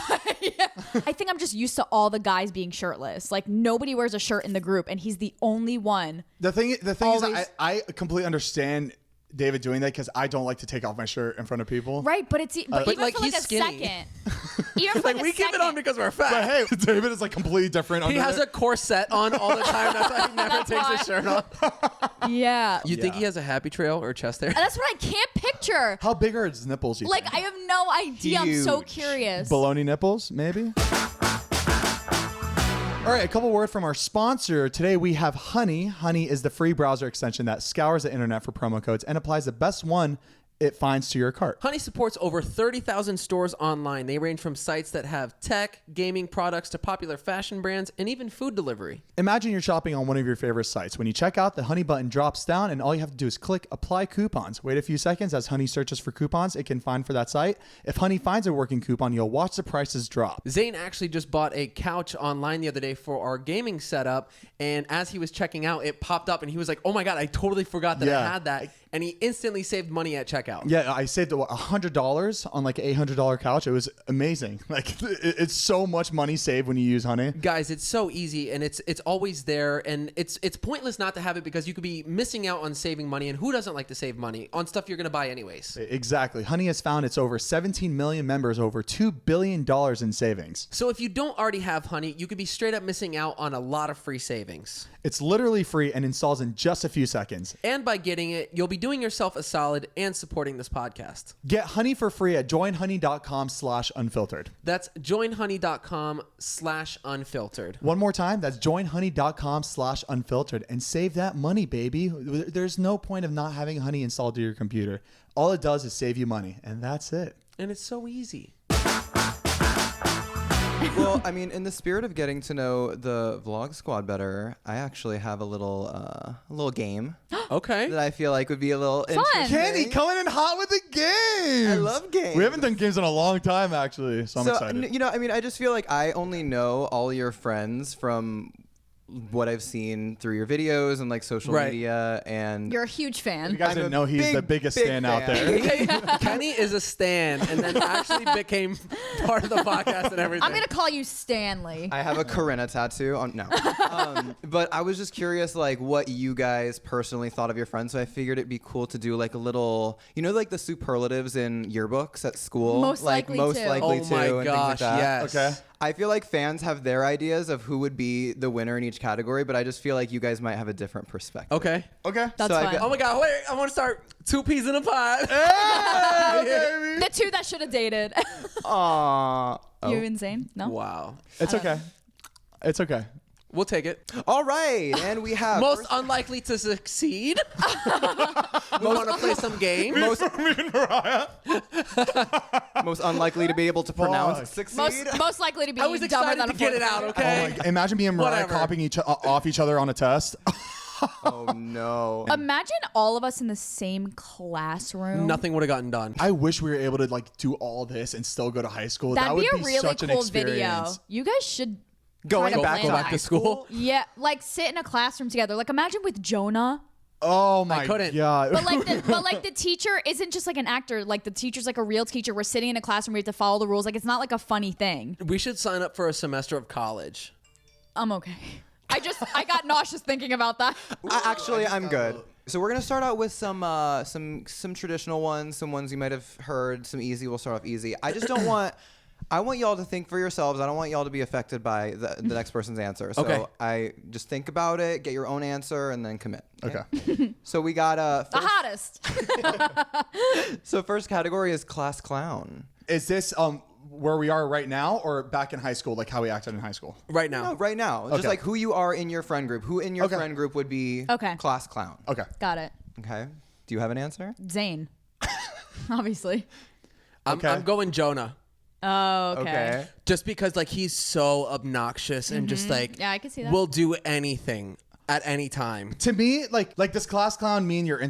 I think I'm just used to all the guys being shirtless. Like nobody wears a shirt in the group and he's the only one.
The thing is,
Always-
I completely understand David doing that because I don't like to take off my shirt in front of people.
Right, but it's but even
like,
for like
he's
a
skinny.
second. Even for
Like
like
we
a
keep it
second.
on because we're
But
fat.
hey, David is like completely different.
He
under
has
there.
a corset on all the time. That's why he never
That's
takes
why.
his shirt off.
Yeah.
You think
Yeah.
he has a happy trail or chest hair?
That's what I can't picture.
How big are his nipples? You
Like
think?
I have no idea. I'm so
Huge.
curious.
Baloney nipples, maybe. All right, a couple word from our sponsor. Today we have Honey. Honey is the free browser extension that scours the internet for promo codes and applies the best one it finds to your cart.
Honey supports over 30,000 stores online. They range from sites that have tech, gaming products to popular fashion brands, and even food delivery.
Imagine you're shopping on one of your favorite sites. When you check out, the Honey button drops down, and all you have to do is click Apply Coupons. Wait a few seconds as Honey searches for coupons it can find for that site. If Honey finds a working coupon, you'll watch the prices drop.
Zane actually just bought a couch online the other day for our gaming setup, and as he was checking out, it popped up, and he was like, "Oh my god, I totally forgot that I had that." and he instantly saved money at checkout.
Yeah, I saved $100 on like an $800 couch. It was amazing. Like it's so much money saved when you use Honey.
Guys, it's so easy, and it's always there, and it's pointless not to have it because you could be missing out on saving money, and who doesn't like to save money on stuff you're going to buy anyways?
Exactly. Honey has found its over 17 million members, over $2 billion in savings.
So if you don't already have Honey, you could be straight up missing out on a lot of free savings.
It's literally free and installs in just a few seconds.
And by getting it, you'll be doing yourself a solid and supporting this podcast.
Get Honey for free at joinhoney.com/unfiltered.
That's joinhoney.com/unfiltered.
One more time, that's joinhoney.com/unfiltered and save that money, baby. There's no point of not having Honey installed to your computer. All it does is save you money, and that's it.
And it's so easy.
Well, I mean, in the spirit of getting to know the Vlog Squad better, I actually have a little game
Okay.
that I feel like would be a little
Fun.
interesting.
Kenny coming in hot with the games.
I love games.
We haven't done games in a long time, actually, so I'm excited.
I mean, I just feel like I only know all your friends from what I've seen through your videos and like social
Right.
media, and
You're a huge fan.
You guys
I'm
didn't
a
know he's the biggest
big
fan out
fan.
there.
Kenny is a stan, and then actually became part of the podcast and everything.
I'm going to call you Stanley.
I have a Corinna tattoo on no. But I was just curious, like, what you guys personally thought of your friends. So I figured it'd be cool to do like a little, like the superlatives in yearbooks at school.
Most
like
likely
most
to.
likely
Oh
to,
my
and
gosh,
things like that.
yes.
Okay.
I feel like fans have their ideas of who would be the winner in each category, but I just feel like you guys might have a different perspective.
Okay.
Okay.
That's
So I
fun.
got-
Oh my God, wait, I want to start 2 peas in a pod.
Hey, baby.
The two that should have dated.
Aww.
You and Zane? No?
Wow.
It's okay. It's okay.
We'll take it.
All right, and we have
Most unlikely to succeed. We want to play some games.
most,
Me and Mariah.
most unlikely to be able to pronounce
Fuck.
succeed.
Most likely to be
I was
dumber
excited
than
to
a
get it
fourth
out,
grader.
okay?
Oh my God. Imagine me and Mariah
Whatever.
copying off each other on a test.
Oh no.
Imagine all of us in the same classroom.
Nothing would have gotten done.
I wish we were able to like do all this and still go to high school.
That'd
that would
be a really
such an
cool video.
experience.
You guys should
Going
try to
back
plan
to
that.
Back to school.
Yeah, like sit in a classroom together. Like imagine with Jonah.
Oh my
couldn't.
God.
But like the teacher isn't just like an actor. Like the teacher's like a real teacher. We're sitting in a classroom. We have to follow the rules. Like it's not like a funny thing.
We should sign up for a semester of college.
I'm okay. I got nauseous thinking about that.
I'm good. So we're gonna start out with some traditional ones, some ones you might have heard, some easy. We'll start off easy. I just don't want. I want y'all to think for yourselves. I don't want y'all to be affected by the next person's answer. So
Okay.
I just think about it, get your own answer, and then commit.
Okay.
So we got
The hottest.
So first category is class clown.
Is this where we are right now or back in high school, like how we acted in high school?
Right now.
No, right now. Just
Okay.
like who you are in your friend group. Who in your
Okay.
friend group would be
Okay.
class clown?
Okay.
Got it.
Okay. Do you have an answer?
Zane. Obviously.
Okay.
I'm going Jonah.
Oh, okay.
Just because like he's so obnoxious and just like
Yeah, I can see that.
will do anything at any time.
To me, like this class clown mean you're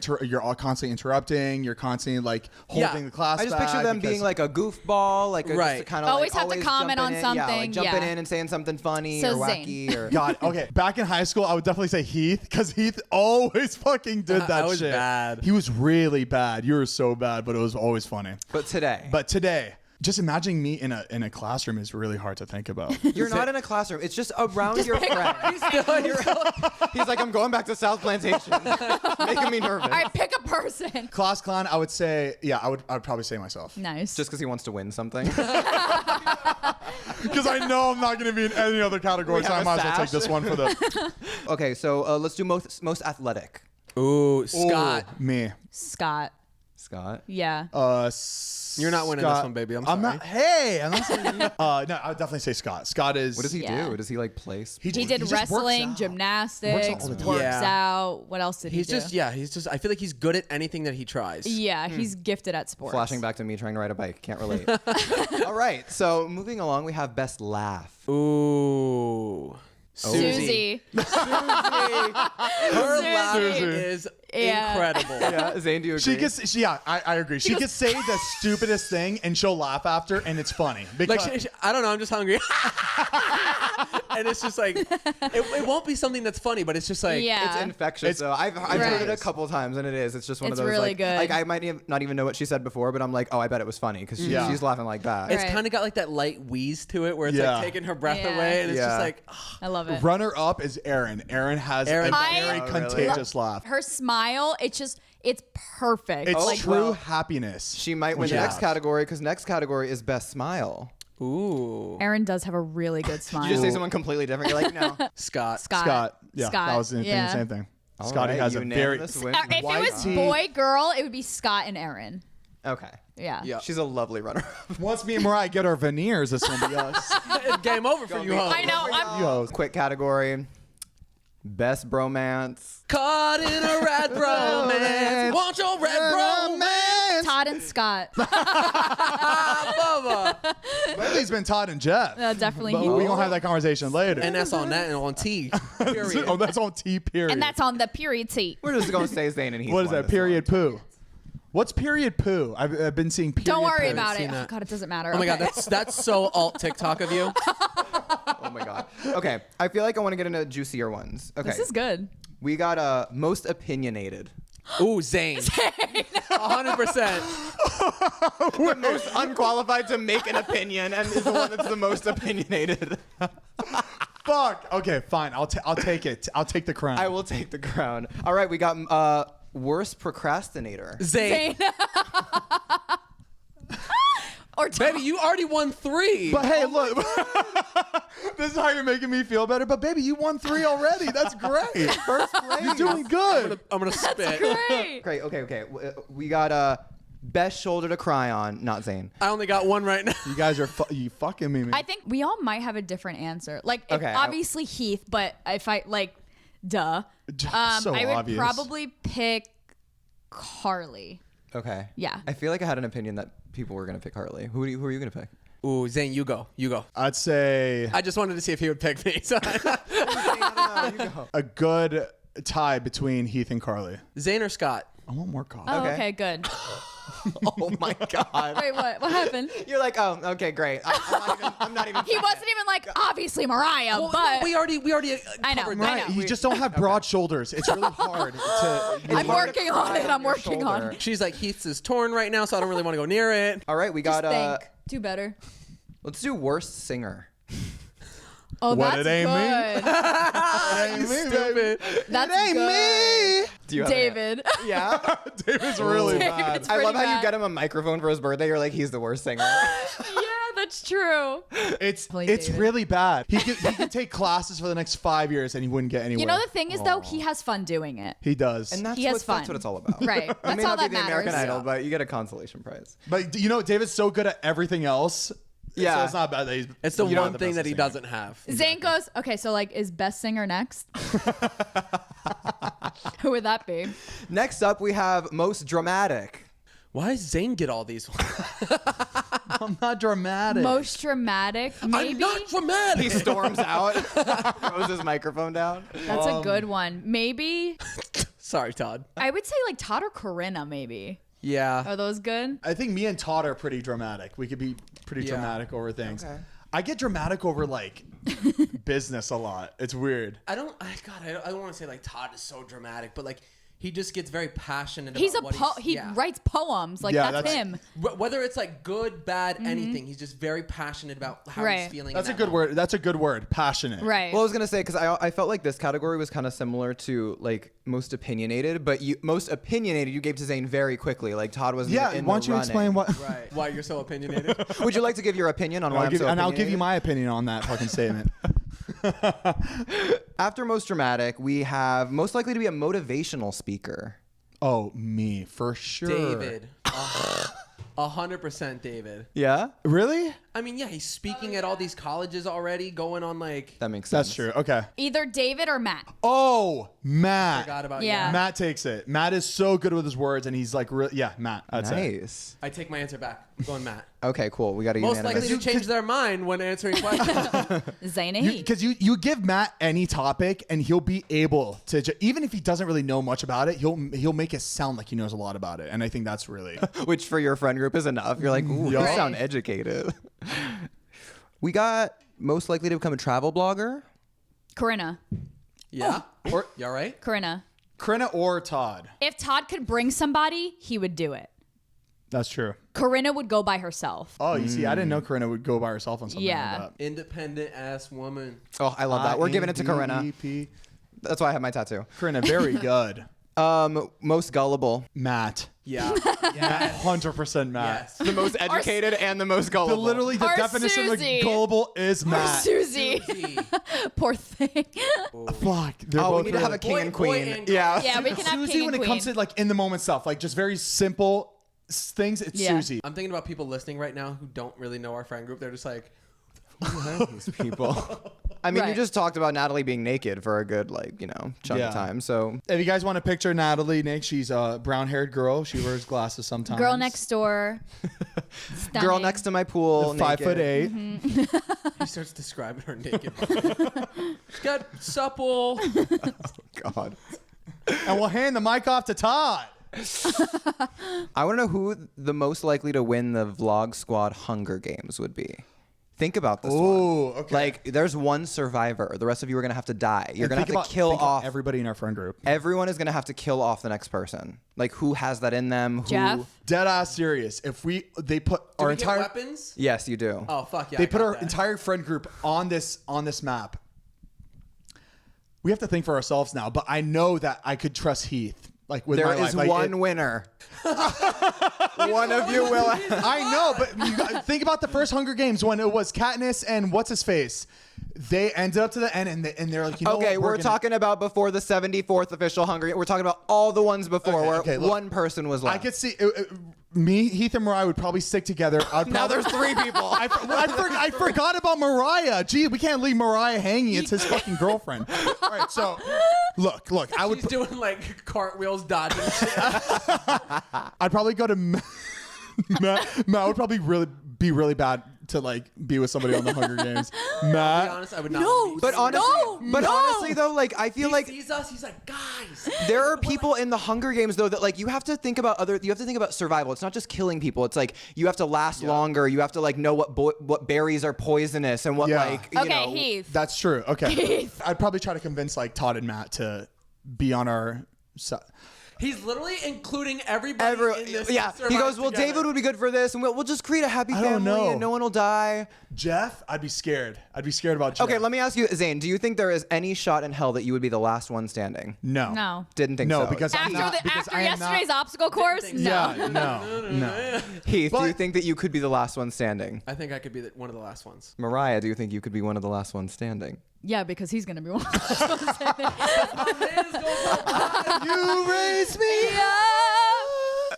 all constantly interrupting, you're constantly like holding
Yeah.
the class
I just
back
picture them
because-
being like a goofball, like
Right.
kind of
Always
like
have to comment on
Yeah,
something,
like jumping
yeah.
in and saying something funny
So
or
Zane.
wacky or.
God, okay. Back in high school, I would definitely say Heath because Heath always fucking did that
I was
shit.
bad.
He was really bad. You were so bad, but it was always funny.
But today,
But today, just imagining me in a classroom is really hard to think about.
you're not in a classroom. It's just around your friends. He's like, I'm going back to South Plantation, making me nervous.
All right, pick a person.
Class clown, I would say, yeah, I would probably say myself
Nice.
Just because he wants to win something.
because I know I'm not going to be in any other category,
We
so I
have a
might as well take
sash.
this one for the
Okay, so let's do most athletic.
Ooh, Scott.
Ooh, me.
Scott.
Scott.
Yeah.
You're not winning this one, baby. I'm sorry.
not. Hey, I'm not saying. No, I would definitely say Scott. Scott is.
What does he
Yeah.
do? Does he like play?
He
just
did
works
wrestling,
out.
gymnastics,
Works all the time.
works
Yeah.
out. What else did he
He's
do?
just I feel like he's good at anything that he tries.
Yeah, he's gifted at sports.
Flashing back to me trying to ride a bike. Can't relate. All right, so moving along, we have best laugh.
Ooh.
Susie.
Her laugh
Susie.
is
Yeah.
incredible.
Yeah, Zane, do you agree?
She gets. Yeah, I agree. She could say the stupidest thing and she'll laugh after, and it's funny. Because
Like I don't know, I'm just hungry. and it's just like it won't be something that's funny, but it's just like
Yeah.
It's infectious, though. I've heard it a couple times, and it is. It's just one
It's
of those
really
like,
good.
like I might not even know what she said before, but I'm like, oh, I bet it was funny because she's laughing like that.
it's
Right.
kind of got like that light wheeze to it, where it's
Yeah.
like taking her breath
Yeah.
away, and it's just
Yeah.
like
I love it.
Runner up is Erin. Erin has
Erin-
a
I
very
really?
contagious laugh.
Her smile, it's perfect.
It's
like,
true happiness.
She might win
Which
the
is-
next category because next category is best smile.
ooh,
Erin does have a really good smile.
You just say someone completely different. You're like, no.
Scott.
Scott. Yeah,
Scott,
that was the
yeah.
same thing.
All
Scotty
right,
has a very.
unanimous win.
If it
White
was
tee.
boy girl, it would be Scott and Erin.
Okay.
Yeah.
Yeah.
She's a lovely runner.
Once me and Mariah get our veneers, it's gonna be us.
Game over for you,
I know.
You hoes.
Quick category. Best bromance.
Caught in a red bromance. Want your red bromance?
Todd and Scott.
Bubba.
Lately it's been Todd and Jeff.
Definitely.
But
he
we
will.
gonna have that conversation later.
And that's on that and on T. Period.
Oh, that's on T period.
And that's on the period T.
We're just going to say Zane and Heath.
what is
won
that?
this
Period poo. What's period poo? I've been seeing period
Don't worry
poo.
about it.
seen
Oh,
that.
God, it doesn't matter.
Oh my God,
Okay.
that's so alt TikTok of you.
one. Oh my god. Okay, I feel like I want to get into juicier ones. Okay,
This is good.
we got most opinionated.
Ooh, Zane. 100%.
The most unqualified to make an opinion, and is the one that's the most opinionated.
Fuck. Okay, fine. I'll take it. I'll take the crown.
I will take the crown. All right, we got worst procrastinator.
Zane.
Zane. Or Todd.
Baby, you already won 3.
But hey, look. This is how you're making me feel better. But baby, you won 3 already. That's great. First place. You're doing good.
I'm gonna spit.
Great.
Great. Okay. We got best shoulder to cry on. Not Zane.
I only got 1 right now.
You guys are you fucking me, man.
I think we all might have a different answer. Like, if,
Okay,
obviously Heath, but if I, like, duh.
So
I would
obvious.
probably pick Carly.
Okay.
Yeah.
I feel like I had an opinion that people were gonna pick Harley. Who are you gonna pick?
Ooh, Zane, you go. You go.
I'd say
I just wanted to see if he would pick me. So
a good tie between Heath and Carly.
Zane or Scott?
I want more coffee.
Oh,
Okay.
okay, good.
Oh my god.
Wait, what? What happened?
You're like, oh, okay, great. I'm not even.
He wasn't even like, obviously Mariah, but
we already
I know,
covered
I
that.
know.
You just don't have broad shoulders. It's really hard to.
I'm
hard
working
to
on
cry
it.
on
I'm
your
working on
shoulder.
it.
She's like, Heath's is torn right now, so I don't really want to go near it.
All right, we
Just
got
think. Do better.
let's do worst singer.
Oh,
What,
that's
it ain't me?
good.
You stupid.
That's
ain't
good.
Do you have an
David.
answer? Yeah.
David's really bad.
David's
I love
pretty
how you
bad.
get him a microphone for his birthday. You're like, he's the worst singer.
Yeah, that's true.
It's
David.
really bad. He could take classes for the next 5 years and he wouldn't get anywhere.
You know, the thing is, though, he has fun doing it.
He does.
And that's
He has
what,
fun.
that's what it's all about.
Right.
It
That's
may
all
not be
that
the American
matters.
Idol, but you get a consolation prize.
But you know, David's so good at everything else.
Yeah.
So it's not bad that he's.
It's the
you know,
one
the
thing
best
that he
singer.
doesn't have.
Zane goes, okay, so like, is best singer next? Who would that be?
Next up, we have most dramatic.
Why does Zane get all these ones?
I'm not dramatic.
Most dramatic? Maybe.
I'm not dramatic.
He storms out, throws his microphone down.
That's a good one. Maybe.
Sorry, Todd.
I would say like Todd or Corinna, maybe.
Yeah.
Are those good?
I think me and Todd are pretty dramatic. We could be pretty
Yeah.
dramatic over things.
Okay.
I get dramatic over like business a lot. It's weird.
I don't want to say like Todd is so dramatic, but like he just gets very passionate
He's a
about what
he
yeah.
writes poems. Like
Yeah,
that's
that's-
him.
Whether it's like good, bad, anything, he's just very passionate about how
Right.
he's feeling.
That's
in
a
that
good
moment.
word. That's a good word. Passionate.
Right.
Well, I was gonna say because I felt like this category was kind of similar to like most opinionated, but most opinionated you gave to Zane very quickly. Like Todd was
Yeah.
in
Why
the
don't you
running.
explain what?
Right. Why you're so opinionated?
Would you like to give your opinion on why I'm so
I'll give you
opinionated?
my opinion on that fucking statement.
After most dramatic, we have most likely to be a motivational speaker.
Oh, me for sure.
David. 100% David.
Yeah,
Really?
I mean, yeah, he's speaking at all these colleges already, going on like.
that makes sense.
That's true. Okay.
Either David or Matt.
Oh, Matt.
Forgot about
Yeah.
you.
Matt takes it. Matt is so good with his words, and he's like, yeah, Matt. That's it.
Nice.
I take my answer back. I'm going Matt.
Okay, cool. We got a
Most
unanimous.
likely to change their mind when answering questions.
Zane and Heath.
Because you give Matt any topic, and he'll be able to, even if he doesn't really know much about it, he'll make it sound like he knows a lot about it. And I think that's really.
Which for your friend group is enough. You're like, ooh, you
Yeah.
sound educated. We got most likely to become a travel blogger.
Corinna.
Yeah.
Or
You all right?
Corinna.
Corinna or Todd.
If Todd could bring somebody, he would do it.
That's true.
Corinna would go by herself.
Oh, you see, I didn't know Corinna would go by herself on something
Yeah.
like that.
Independent ass woman.
Oh, I love that. We're giving it to Corinna.
INDP.
That's why I have my tattoo.
Corinna, very good.
Most gullible.
Matt.
Yeah. Yes.
100% Matt.
Yes.
The most educated and the most gullible.
Literally, the
Our
definition
Susie.
of gullible is
Or
Matt.
Susie.
Susie.
Poor thing.
Fuck. They're
Oh, we
both
need to have a
really-
king and
Boy
queen.
and
Yeah.
Yeah, we can have
Susie,
king
when
and
it comes
queen.
to like in the moment stuff, like just very simple things, it's
Yeah.
Susie.
I'm thinking about people listening right now who don't really know our friend group. They're just like,
These people. I mean, you
Right.
just talked about Natalie being naked for a good, chunk
Yeah.
of time. So
If you guys want to picture Natalie, Nick, she's a brown-haired girl. She wears glasses sometimes.
Girl next door. Stunning.
girl next to my pool,
5'8".
Mm-hmm.
he starts describing her naked. She's got supple.
God.
And we'll hand the mic off to Todd.
I want to know who the most likely to win the Vlog Squad Hunger Games would be. Think about this one.
Ooh, okay.
Like, there's one survivor. The rest of you are going to have to die. You're going to have to kill off.
everybody in our friend group.
Everyone is going to have to kill off the next person. Like, who has that in them? Who?
Jeff?
Dead ass serious. If they put
Do
our
we get
entire
weapons?
Yes, you do.
Oh fuck yeah!
they
I
put
got
our
that.
entire friend group on this map. We have to think for ourselves now, but I know that I could trust Heath. Like with
There
my
is
life.
one winner. One of you will.
I know, but think about the first Hunger Games when it was Katniss and what's his face. They ended up to the end and they're like, you know
Okay,
what,
we're
gonna-
talking about before the 74th official Hunger Games. We're talking about all the ones before where
okay, look.
one person was left.
I could see me, Heath, and Mariah would probably stick together.
Now there's 3 people.
I forgot about Mariah. Gee, we can't leave Mariah hanging. It's his fucking girlfriend. All right, so look. I would.
She's doing like cartwheels, dodging shit.
I'd probably go to Matt. Matt would probably be really bad to like be with somebody on the Hunger Games.
To be
Matt.
honest, I would not.
No,
be
But honestly, though, like I feel
he
like
sees us. He's like, guys.
there are people in the Hunger Games though that like you have to think about survival. It's not just killing people. It's like you have to last longer. You have to like know what berries are poisonous and what
Yeah.
like you
Okay,
know.
Heath.
That's true. Okay. I'd probably try to convince like Todd and Matt to be on our side.
He's literally including everybody in this.
Yeah, he goes, well, David would be good for this, and we'll just create a happy
I don't
family,
know.
and no one will die.
Jeff, I'd be scared. I'd be scared about Jeff.
Okay, let me ask you, Zane, do you think there is any shot in hell that you would be the last one standing?
No.
No.
Didn't think
No,
so.
because I'm not, because
After
I am
yesterday's
not,
obstacle course,
think
no.
so.
Yeah, no.
Heath, do you
But-
think that you could be the last one standing?
I think I could be one of the last ones.
Mariah, do you think you could be one of the last ones standing?
Yeah, because he's gonna be one.
You raised me.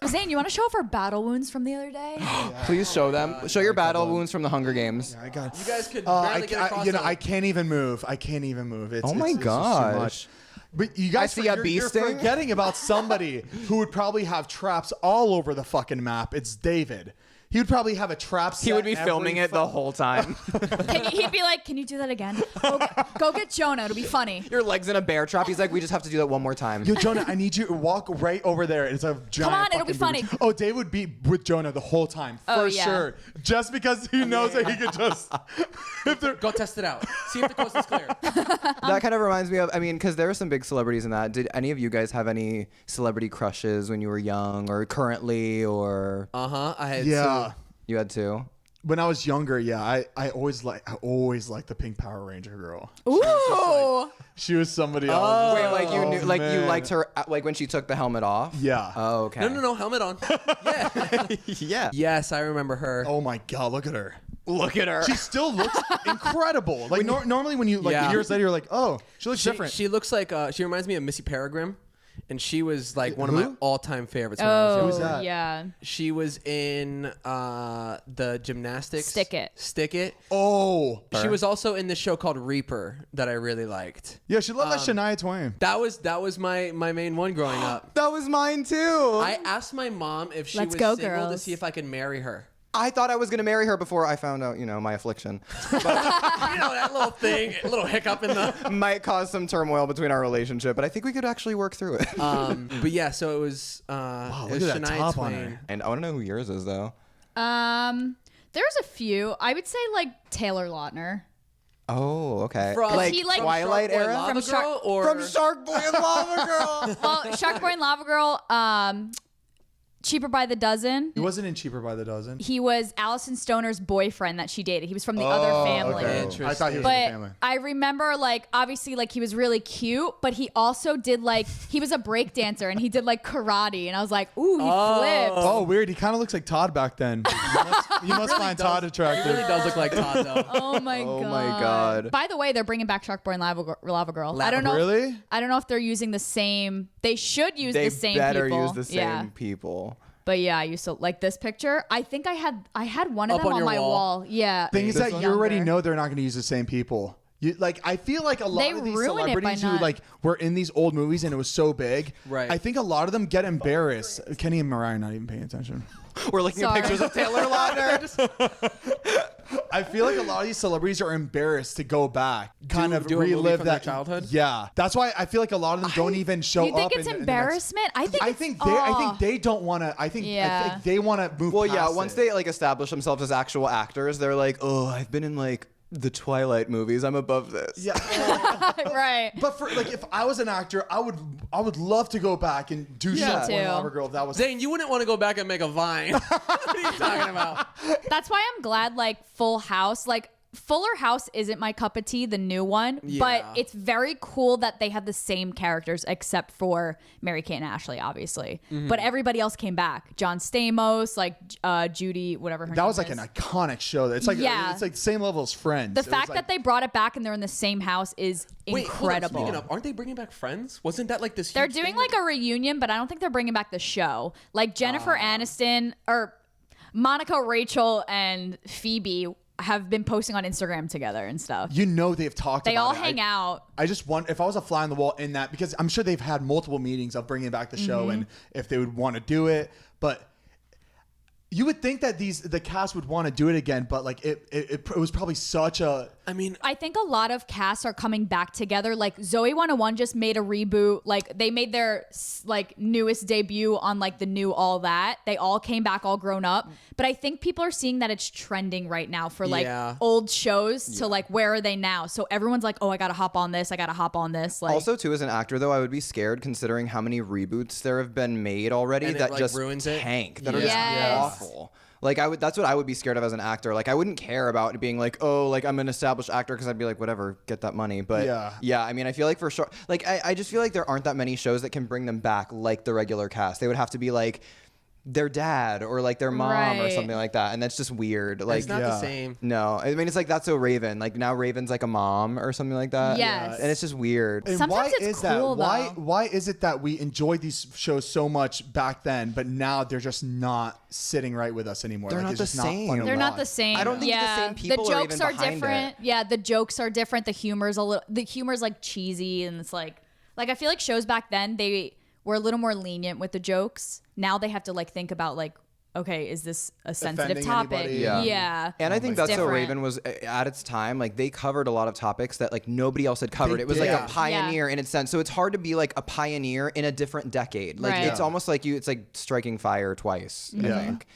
Zane, you want to show off our battle wounds from the other day?
Please show them. Show your battle wounds from the Hunger Games.
I got.
You guys could barely get across.
I can't even move. I can't even move. It's,
Oh my
it's just too
gosh.
much. But you guys,
I see a bee
you're
sting.
forgetting about somebody who would probably have traps all over the fucking map. It's David. He would probably have a trap set.
He would be
every
filming it the whole time.
He'd be like, "Can you do that again? Go get Jonah. It'll be funny."
Your legs in a bear trap. He's like, we just have to do that one more time.
Yo, Jonah, I need you to walk right over there. It's a giant.
on, it'll be
fucking
funny.
booty. Oh, Dave would be with Jonah the whole time for
Oh, yeah.
sure, just because he knows that he could just. If they're,
Go test it out. See if the coast is clear.
That kind of reminds me of, I mean, because there are some big celebrities in that. Did any of you guys have any celebrity crushes when you were young or currently or
I had
yeah.
two.
you had two?
When I was younger, yeah, I always liked the pink Power Ranger girl.
Ooh.
She was somebody else.
Wait, like you knew, like you
man.
liked her, like when she took the helmet off?
Yeah.
Oh, okay.
No, helmet on. Yeah.
Yeah.
Yes, I remember her.
Oh my God, look at her.
Look at her.
She still looks incredible. Like normally when you like
Yeah.
years later, you're like, oh, she looks different.
She looks like she reminds me of Missy Peregrine, and she was like one of my all-time favorites when I was
Oh,
young.
Who's that?
yeah.
She was in the gymnastics.
Stick It.
Stick It.
Oh,
She was also in this show called Reaper that I really liked.
yeah, she looked like Shania Twain.
That was my main one growing up.
That was mine too.
I asked my mom if she
Let's
was
go,
single to
girls.
see if I could marry her.
I thought I was going to marry her before I found out, my affliction.
You know that little thing, a little hiccup in the.
Might cause some turmoil between our relationship, but I think we could actually work through it.
But yeah, so it was. It
look
was
at that
Shania
top on
Twain.
her.
And I want to know who yours is, though.
There's a few. I would say like Taylor Lautner.
Oh, okay.
From
like
he, like,
Twilight
Shark Boy
era?
Lava
From Shark-
Girl, or
From Shark Boy and Lava Girl.
Well, Shark Boy and Lava Girl, Cheaper by the Dozen.
He wasn't in Cheaper by the Dozen.
He was Allison Stoner's boyfriend that she dated. He was from the other family.
okay.
I thought he was in the
But
family.
I remember, like, obviously, like, he was really cute, but he also did, like, he was a break dancer and he did, like, karate. And I was like, ooh, he flipped.
Oh, weird. He kind of looks like Todd back then. You must find Todd
He
attractive.
really does look like Todd though.
Oh my
Oh
god.
my God.
By the way, they're bringing back Shark Boy and Lava Girl. I don't know.
Really?
I don't know if they're using the same. They should use
They
the same
better
people.
use the same
Yeah.
people.
But yeah, I used to like this picture. I think I had one of
Up
them
on
on
your
my
wall.
wall. Yeah.
Thing is
This
that
one?
you already
Younger.
know they're not going to use the same people. You, like, I feel like a lot
They
of these
ruin it by
celebrities who
not-
like were in these old movies and it was so big.
Right.
I think a lot of them get embarrassed. Kenny and Mariah not even paying attention.
We're looking
Sorry.
at pictures of Taylor Lautner.
I feel like a lot of these celebrities are embarrassed to go back, kind of
do a movie
relive
from their
that
childhood?
Yeah, that's why I feel like a lot of them don't even show up.
You think it's
in the next-
embarrassment? I think.
I think they don't want to. I think they want to move.
Well, yeah,
past
once
it.
they like establish themselves as actual actors, they're like, oh, I've been in like the Twilight movies. I'm above this.
Yeah.
right.
But for like, if I was an actor, I would love to go back and do Shark Boy and
too.
Lava Girl. If that was
Zane, you wouldn't want to go back and make a Vine. What are you talking about?
That's why I'm glad, like, Full House, like, Fuller House isn't my cup of tea, the new one,
Yeah.
but it's very cool that they have the same characters except for Mary-Kate and Ashley, obviously. But everybody else came back. John Stamos, like Judy, whatever her
that
name
was like
is.
an iconic show. It's like
Yeah.
it's like the same level as Friends.
The
It was
fact
like-
that they brought it back and they're in the same house is
Wait, hold on.
incredible.
Speaking of, aren't they bringing back Friends? Wasn't that like this?
They're
huge
doing
thing?
like a reunion, but I don't think they're bringing back the show. Like Jennifer Aniston or Monica, Rachel, and Phoebe have been posting on Instagram together and stuff.
you know they've talked.
They
about
all
it.
hang out.
I just want if I was a fly on the wall in that because I'm sure they've had multiple meetings of bringing back the show and if they would want to do it, but. You would think that the cast would want to do it again, but like it was probably such a.
I mean,
I think a lot of casts are coming back together. Like Zoe 101 just made a reboot. Like they made their like newest debut on like the new All That. They all came back all grown up. But I think people are seeing that it's trending right now for like
Yeah.
old shows to like where are they now? So everyone's like, oh, I gotta hop on this. I gotta hop on this. Like
Also, too, as an actor, though, I would be scared considering how many reboots there have been made already
And it,
that
like,
just
ruins it?
tank, that are
Yes.
just awful. Like that's what I would be scared of as an actor. Like I wouldn't care about being like, oh, like I'm an established actor because I'd be like, whatever, get that money. But
Yeah.
I mean, I feel like for sure, like I just feel like there aren't that many shows that can bring them back like the regular cast. They would have to be like their dad or like their mom or
Right.
something like that, and that's just weird. Like
it's not the same.
no, I mean it's like That's So Raven. Like now Raven's like a mom or something like that.
Yes.
and it's just weird.
And
Sometimes
why
it's
is that?
cool,
Why
though.
why is it that we enjoyed these shows so much back then, but now they're just not sitting right with us anymore?
They're
like,
not
it's
the
just
same.
fun to
They're not
watch.
the same.
I don't think the
yeah.
same people
the
are
jokes
even
are
behind
different.
it.
Yeah, the jokes are different. The humor's the humor's like cheesy and it's like I feel like shows back then they were a little more lenient with the jokes. Now they have to like think about like, okay, is this a sensitive
Offending
topic?
anybody?
Yeah.
And I think
It's
That's So
different.
Raven was at its time, like they covered a lot of topics that like nobody else had covered.
They
It was
did.
like
Yeah.
a pioneer in its sense. So it's hard to be like a pioneer in a different decade. Like
Right.
it's almost like it's like striking fire twice, I think.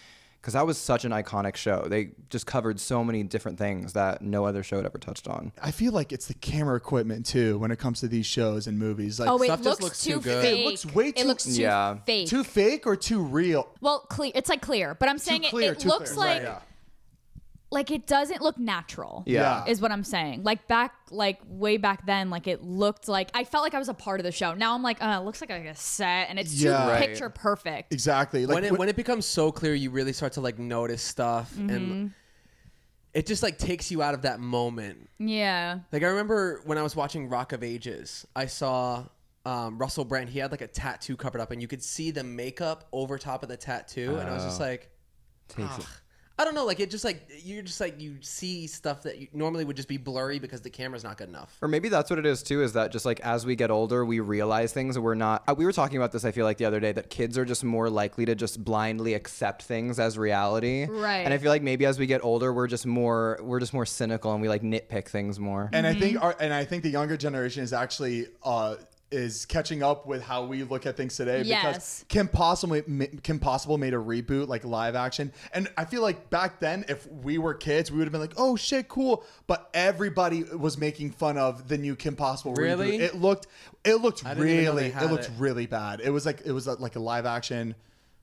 Because that was such an iconic show. They just covered so many different things that no other show had ever touched on.
I feel like it's the camera equipment too when it comes to these shows and movies. Like
Oh, it
Stuff just
looks
looks
too
too good.
fake.
It looks way
It
too-
looks too
Yeah.
fake.
too fake or too real?
Well, clear. It's like clear, but I'm saying
clear,
it
too
looks
clear.
like
Right, yeah.
like it doesn't look natural.
Yeah.
Is what I'm saying. Like way back then, like it looked like I felt like I was a part of the show. Now I'm like, it looks like a set and it's
Yeah.
too
Right.
picture perfect.
Exactly. Like
when it becomes so clear, you really start to like notice stuff, and it just like takes you out of that moment.
Yeah.
Like I remember when I was watching Rock of Ages, I saw Russell Brand. He had like a tattoo covered up, and you could see the makeup over top of the tattoo, and I was just like, I don't know, like it just like you're just like you see stuff that you normally would just be blurry because the camera's not good enough.
Or maybe that's what it is too, is that just like as we get older, we realize things and we're not. We were talking about this, I feel like, the other day, that kids are just more likely to just blindly accept things as reality.
Right.
And I feel like maybe as we get older, we're just more cynical and we like nitpick things more.
And I think the younger generation is actually is catching up with how we look at things today.
Yes.
Because Kim Possible made a reboot, like live action. And I feel like back then, if we were kids, we would have been like, oh shit, cool. But everybody was making fun of the new Kim Possible
Really?
reboot. It looked
I didn't even know they had it.
really bad. It was like a live action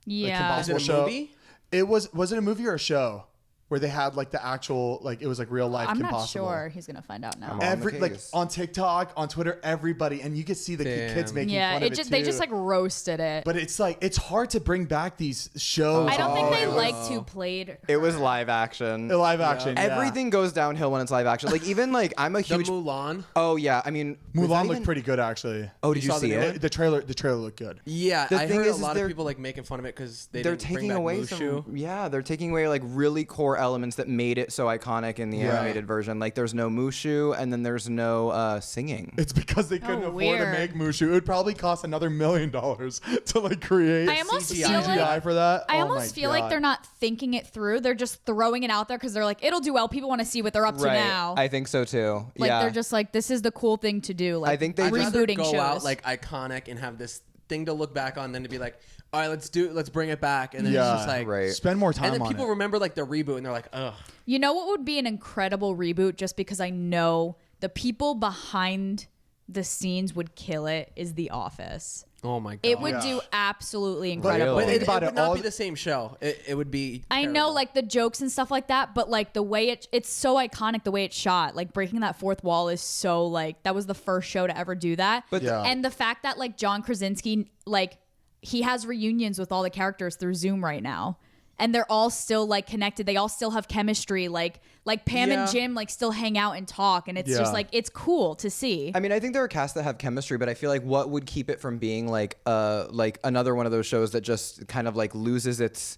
Yeah.
Is it a
show.
movie?
It was it a movie or a show where they had like the actual, like it was like real life
I'm
Kim
not
Possible.
sure. He's gonna find out now.
I'm on the
Every like
case.
on TikTok, on Twitter, everybody, and you could see the kids
Damn.
making
Yeah,
fun of it
they
too.
just like roasted it.
But it's like it's hard to bring back these shows.
I don't think they
it was-
liked who played.
It was live action.
live action. Yeah.
Everything goes downhill when it's live action. Like even like I'm a
The
huge.
Mulan.
Oh yeah, I mean was that
Mulan
even-
looked pretty good actually.
Oh, did you
saw the
see
new
it?
The trailer looked good.
Yeah,
The
I
thing
heard a
is
lot of
they're-
people like making fun of it because
They're
didn't
taking
bring back
away
Mushu.
some. Yeah, they're taking away like really core elements that made it so iconic in the animated version. Like there's no Mushu, and then there's no singing.
It's because they couldn't afford
weird.
to make Mushu. It would probably cost another $1 million to like create
I almost
CGI.
feel
CGI
like
for that.
I
Oh my
almost feel like
God.
they're not thinking it through. They're just throwing it out there because they're like, it'll do well. People want to see what they're up to now.
I think so too.
Like
yeah.
they're just like, this is the cool thing to do. Like
I think they
I'd
just-
rather
rebooting
go
shows.
out like iconic and have this thing to look back on than to be like, all right, let's bring it back, and then
Yeah,
it's just like,
right.
spend more time
and then
on
people
it.
remember like the reboot, and they're like, ugh.
You know what would be an incredible reboot just because I know the people behind the scenes would kill it is The Office.
Oh my god,
It would
Yeah.
do absolutely incredible.
But
Think
it
about
would
it,
not
all
be the same show. It would be.
I know
terrible.
like the jokes and stuff like that, but like the way it's so iconic the way it's shot. Like breaking that fourth wall is so like that was the first show to ever do that.
But
Yeah.
And the fact that like John Krasinski like he has reunions with all the characters through Zoom right now. And they're all still like connected. They all still have chemistry. Like Pam
Yeah.
and Jim like still hang out and talk, and it's
Yeah.
just like it's cool to see.
I mean, I think there are casts that have chemistry, but I feel like what would keep it from being like another one of those shows that just kind of like loses its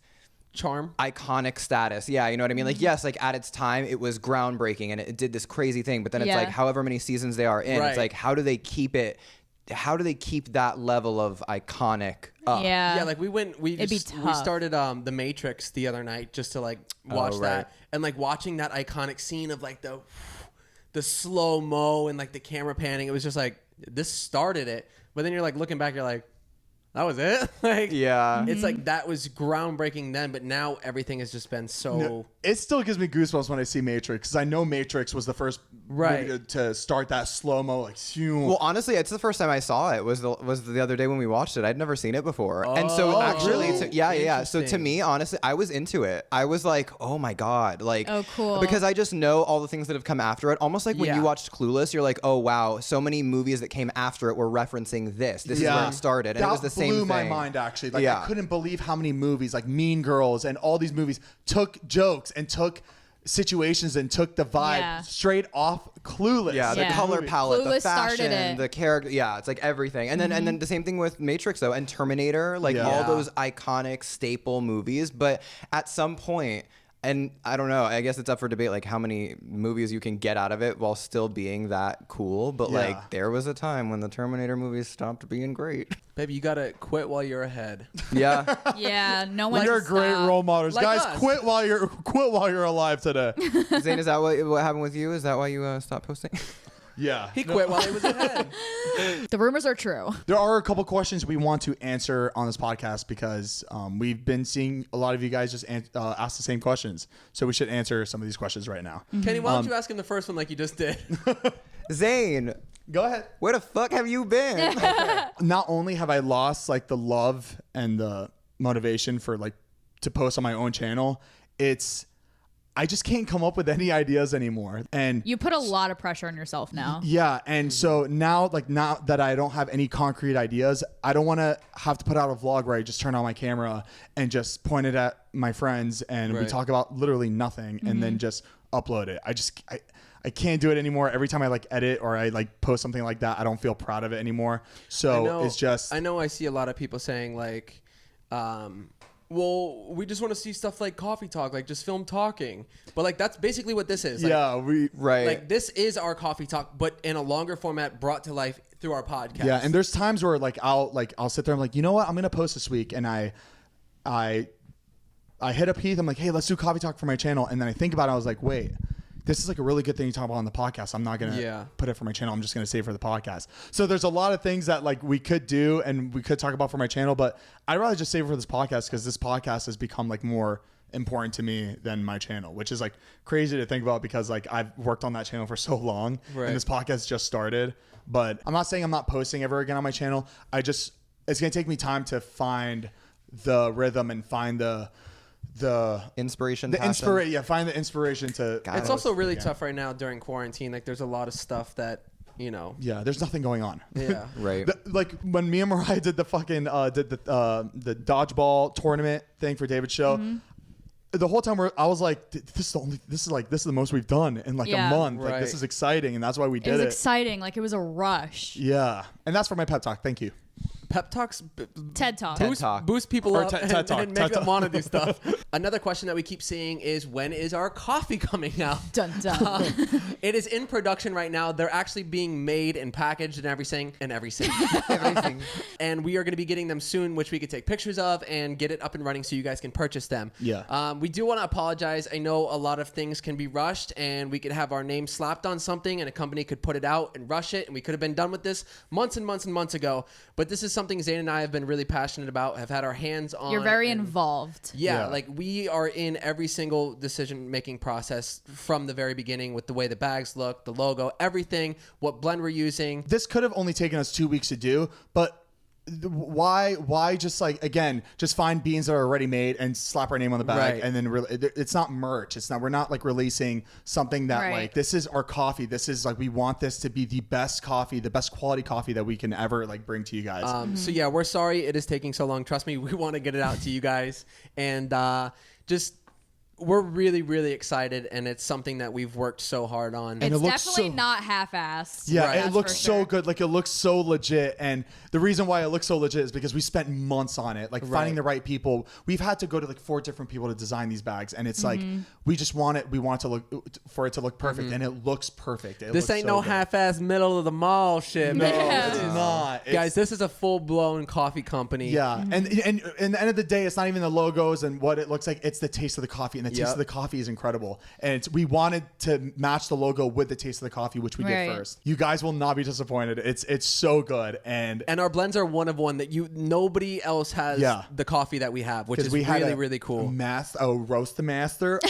charm.
iconic status. Yeah, you know what I mean? Like, yes, like at its time, it was groundbreaking and it did this crazy thing. But then it's
Yeah.
like however many seasons they are in,
Right.
it's like how do they keep it? How do they keep that level of iconic up?
Yeah.
Yeah, like we
It'd be tough.
started The Matrix the other night just to like watch
right.
that, and like watching that iconic scene of like the slow mo and like the camera panning. It was just like this started it, but then you're like looking back, you're like, that was it. Like
Yeah.
it's like that was groundbreaking then, but now everything has just been so.
No, it still gives me goosebumps when I see Matrix because I know Matrix was the first
Right.
movie to start that slow mo like.
Well, honestly, it's the first time I saw it. Was the other day when we watched it. I'd never seen it before, and so
Oh,
actually,
really?
yeah. So to
Interesting.
me, honestly, I was into it. I was like, oh my god, like,
Oh, cool.
because I just know all the things that have come after it. Almost like when
Yeah.
you watched Clueless, you're like, oh wow, so many movies that came after it were referencing this. This is where it started, and
that
it was the same
blew
thing.
my mind actually. Like
Yeah.
I couldn't believe how many movies like Mean Girls and all these movies took jokes and took situations and took the vibe
Yeah.
straight off Clueless.
Yeah, the
Yeah.
color palette, the
Clueless started
fashion,
it.
the character. Yeah, it's like everything. And then the same thing with Matrix though, and Terminator, like
Yeah.
all those iconic staple movies. But at some point, and I don't know, I guess it's up for debate, like how many movies you can get out of it while still being that cool. But
Yeah.
like there was a time when the Terminator movies stopped being great.
Baby, you gotta quit while you're ahead.
Yeah.
Yeah, no one.
You're great role models,
Like
guys.
us.
Quit while you're alive today.
Zane, is that what happened with you? Is that why you stopped posting?
Yeah,
He quit while he was ahead.
The rumors are true.
There are a couple questions we want to answer on this podcast because we've been seeing a lot of you guys just ask the same questions. So we should answer some of these questions right now.
Kenny, why don't you ask him the first one like you just did?
Zane,
Go ahead.
where the fuck have you been?
Not only have I lost like the love and the motivation for like to post on my own channel, I just can't come up with any ideas anymore. And
You put a lot of pressure on yourself now.
yeah, and so now that I don't have any concrete ideas, I don't want to have to put out a vlog where I just turn on my camera and just point it at my friends and we
Right.
talk about literally nothing and then just upload it. I can't do it anymore. Every time I like edit or I like post something like that, I don't feel proud of it anymore. So it's just
I know I see a lot of people saying like, well, we just want to see stuff like coffee talk, like just film talking. But like that's basically what this is. Like,
yeah,
Right.
Like this is our coffee talk, but in a longer format, brought to life through our podcast.
yeah. And there's times where like I'll sit there and I'm like, you know what, I'm gonna post this week, and I hit up Heath. I'm like, hey, let's do coffee talk for my channel. And then I think about it. I was like, wait, this is like a really good thing you talk about on the podcast. I'm not gonna put it for my channel. I'm just gonna save it for the podcast. So there's a lot of things that like we could do and we could talk about for my channel, but I'd rather just save it for this podcast because this podcast has become like more important to me than my channel, which is like crazy to think about because like I've worked on that channel for so long and this podcast just started. But I'm not saying I'm not posting ever again on my channel. It's gonna take me time to find the rhythm and find the
inspiration.
Find the inspiration to.
It's also really tough right now during quarantine. Like there's a lot of stuff that
there's nothing going on.
Yeah.
Right.
Like when me and Mariah did the fucking the dodgeball tournament thing for David's show. The whole time I was like, this is the most we've done in like a month. Like this is exciting, and that's why we did it.
It was exciting, like it was a rush.
Yeah, and that's for my pep talk. Thank you.
Pep talks,
TED Talk.
Boost people
Or
up
TED Talk.
and make them want to do stuff. Another question that we keep seeing is, when is our coffee coming out?
Dun dun.
It is in production right now. They're actually being made and packaged and everything.
Everything.
And we are going to be getting them soon, which we could take pictures of and get it up and running so you guys can purchase them.
Yeah.
We do want to apologize. I know a lot of things can be rushed, and we could have our name slapped on something and a company could put it out and rush it, and we could have been done with this months and months and months ago. But this is something Zane and I have been really passionate about, have had our hands on.
You're very involved.
Yeah, like we are in every single decision-making process from the very beginning with the way the bags look, the logo, everything, what blend we're using.
This could have only taken us 2 weeks to do, but why just like, again, just find beans that are already made and slap our name on the bag and then it's not merch. We're not like releasing something that like, this is our coffee. This is like, we want this to be the best coffee, the best quality coffee that we can ever like bring to you guys.
So yeah, we're sorry it is taking so long. Trust me, we want to get it out to you guys, and we're really, really excited, and it's something that we've worked so hard on.
It's
it looks
definitely
so,
not half-assed.
Yeah,
That's
it looks
for
so
sure.
good. Like it looks so legit, and the reason why it looks so legit is because we spent months on it, like finding the right people. We've had to go to like 4 different people to design these bags, and it's like we just want it. We want it to look for it to look perfect, and it looks perfect.
This ain't no half-ass middle of the mall shit, man.
It's not,
Guys. This is a full-blown coffee company.
Yeah, and in the end of the day, it's not even the logos and what it looks like. It's the taste of the coffee, and the taste of the coffee is incredible. And we wanted to match the logo with the taste of the coffee, which we did first. You guys will not be disappointed. It's so good, and
our blends are one of one that nobody else has the coffee that we have, which is really cool.
Roast the master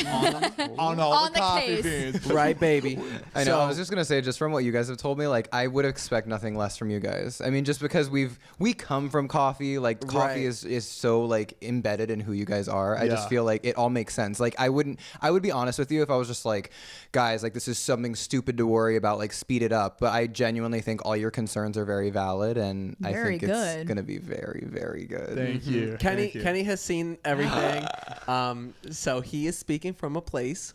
on all the coffee beans,
right, baby?
I know. I was just gonna say, just from what you guys have told me, like I would expect nothing less from you guys. I mean, just because we come from coffee, like coffee is so like embedded in who you guys are. I just feel like it all makes sense. Like I would be honest with you if I was just like, guys, like this is something stupid to worry about, like speed it up. But I genuinely think all your concerns are very valid, and I think it's gonna be very, very good.
Thank you.
Kenny has seen everything, so he is speaking from a place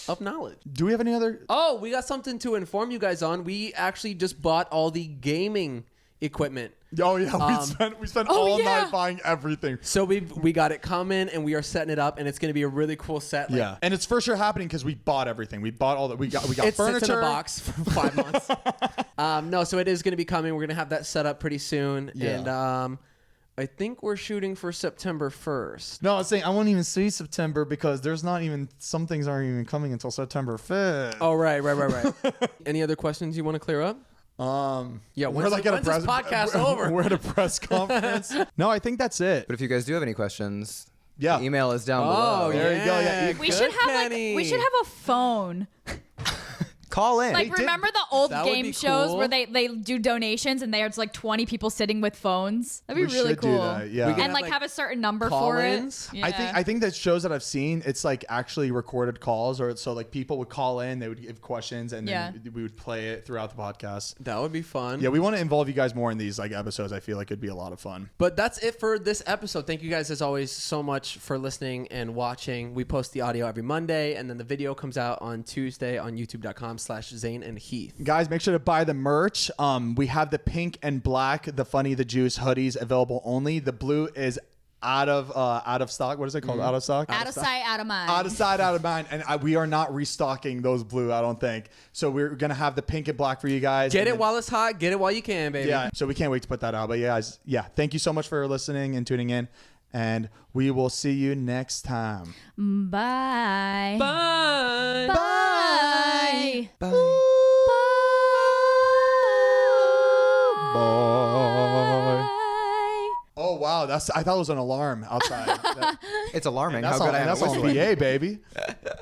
of knowledge.
Do we have any other?
Oh, we got something to inform you guys on. We actually just bought all the gaming equipment.
Oh yeah, we spent all night buying everything.
So we got it coming, and we are setting it up, and it's going to be a really cool set.
Like, and it's for sure happening because we bought everything. We bought all that. We got
it
furniture.
Sits in a box for 5 months. No, so it is going to be coming. We're going to have that set up pretty soon, and I think we're shooting for September 1st.
No, I was saying I won't even see September because there's not even, some things aren't even coming until September 5th.
Oh right. Any other questions you want to clear up? Yeah,
we're like
when's this podcast over?
We're at a press conference. No, I think that's it.
But if you guys do have any questions,
the
email is down below.
There you go. Yeah,
we should have we should have a phone.
Call in.
Like, remember the old game shows
cool.
where they do donations and there's like 20 people sitting with phones? That'd be really
should
cool.
do that, yeah.
We could
And like have a certain number for
call-ins.
it.
Yeah. I think that shows that I've seen, it's like actually recorded calls, or so like people would call in, they would give questions, and then we would play it throughout the podcast.
That would be fun.
Yeah, we want to involve you guys more in these like episodes. I feel like it'd be a lot of fun.
But that's it for this episode. Thank you guys as always so much for listening and watching. We post the audio every Monday, and then the video comes out on Tuesday on youtube.com/Zane and Heath.
Guys, make sure to buy the merch. We have the pink and black, the Funny the Juice hoodies available only. The blue is out of stock. What is it called? Out of stock?
Out of sight, out of mind.
Out of sight, out of mind. And we are not restocking those blue, I don't think. So we're going to have the pink and black for you guys.
Get it while it's hot. Get it while you can, baby.
Yeah. So we can't wait to put that out. But yeah, guys, thank you so much for listening and tuning in. And we will see you next time.
Bye.
Bye.
Bye. Bye.
Bye.
Bye. Oh wow, I thought it was an alarm outside.
It's alarming
That's
how good I am
that's
at
on
whistling.
VA, baby.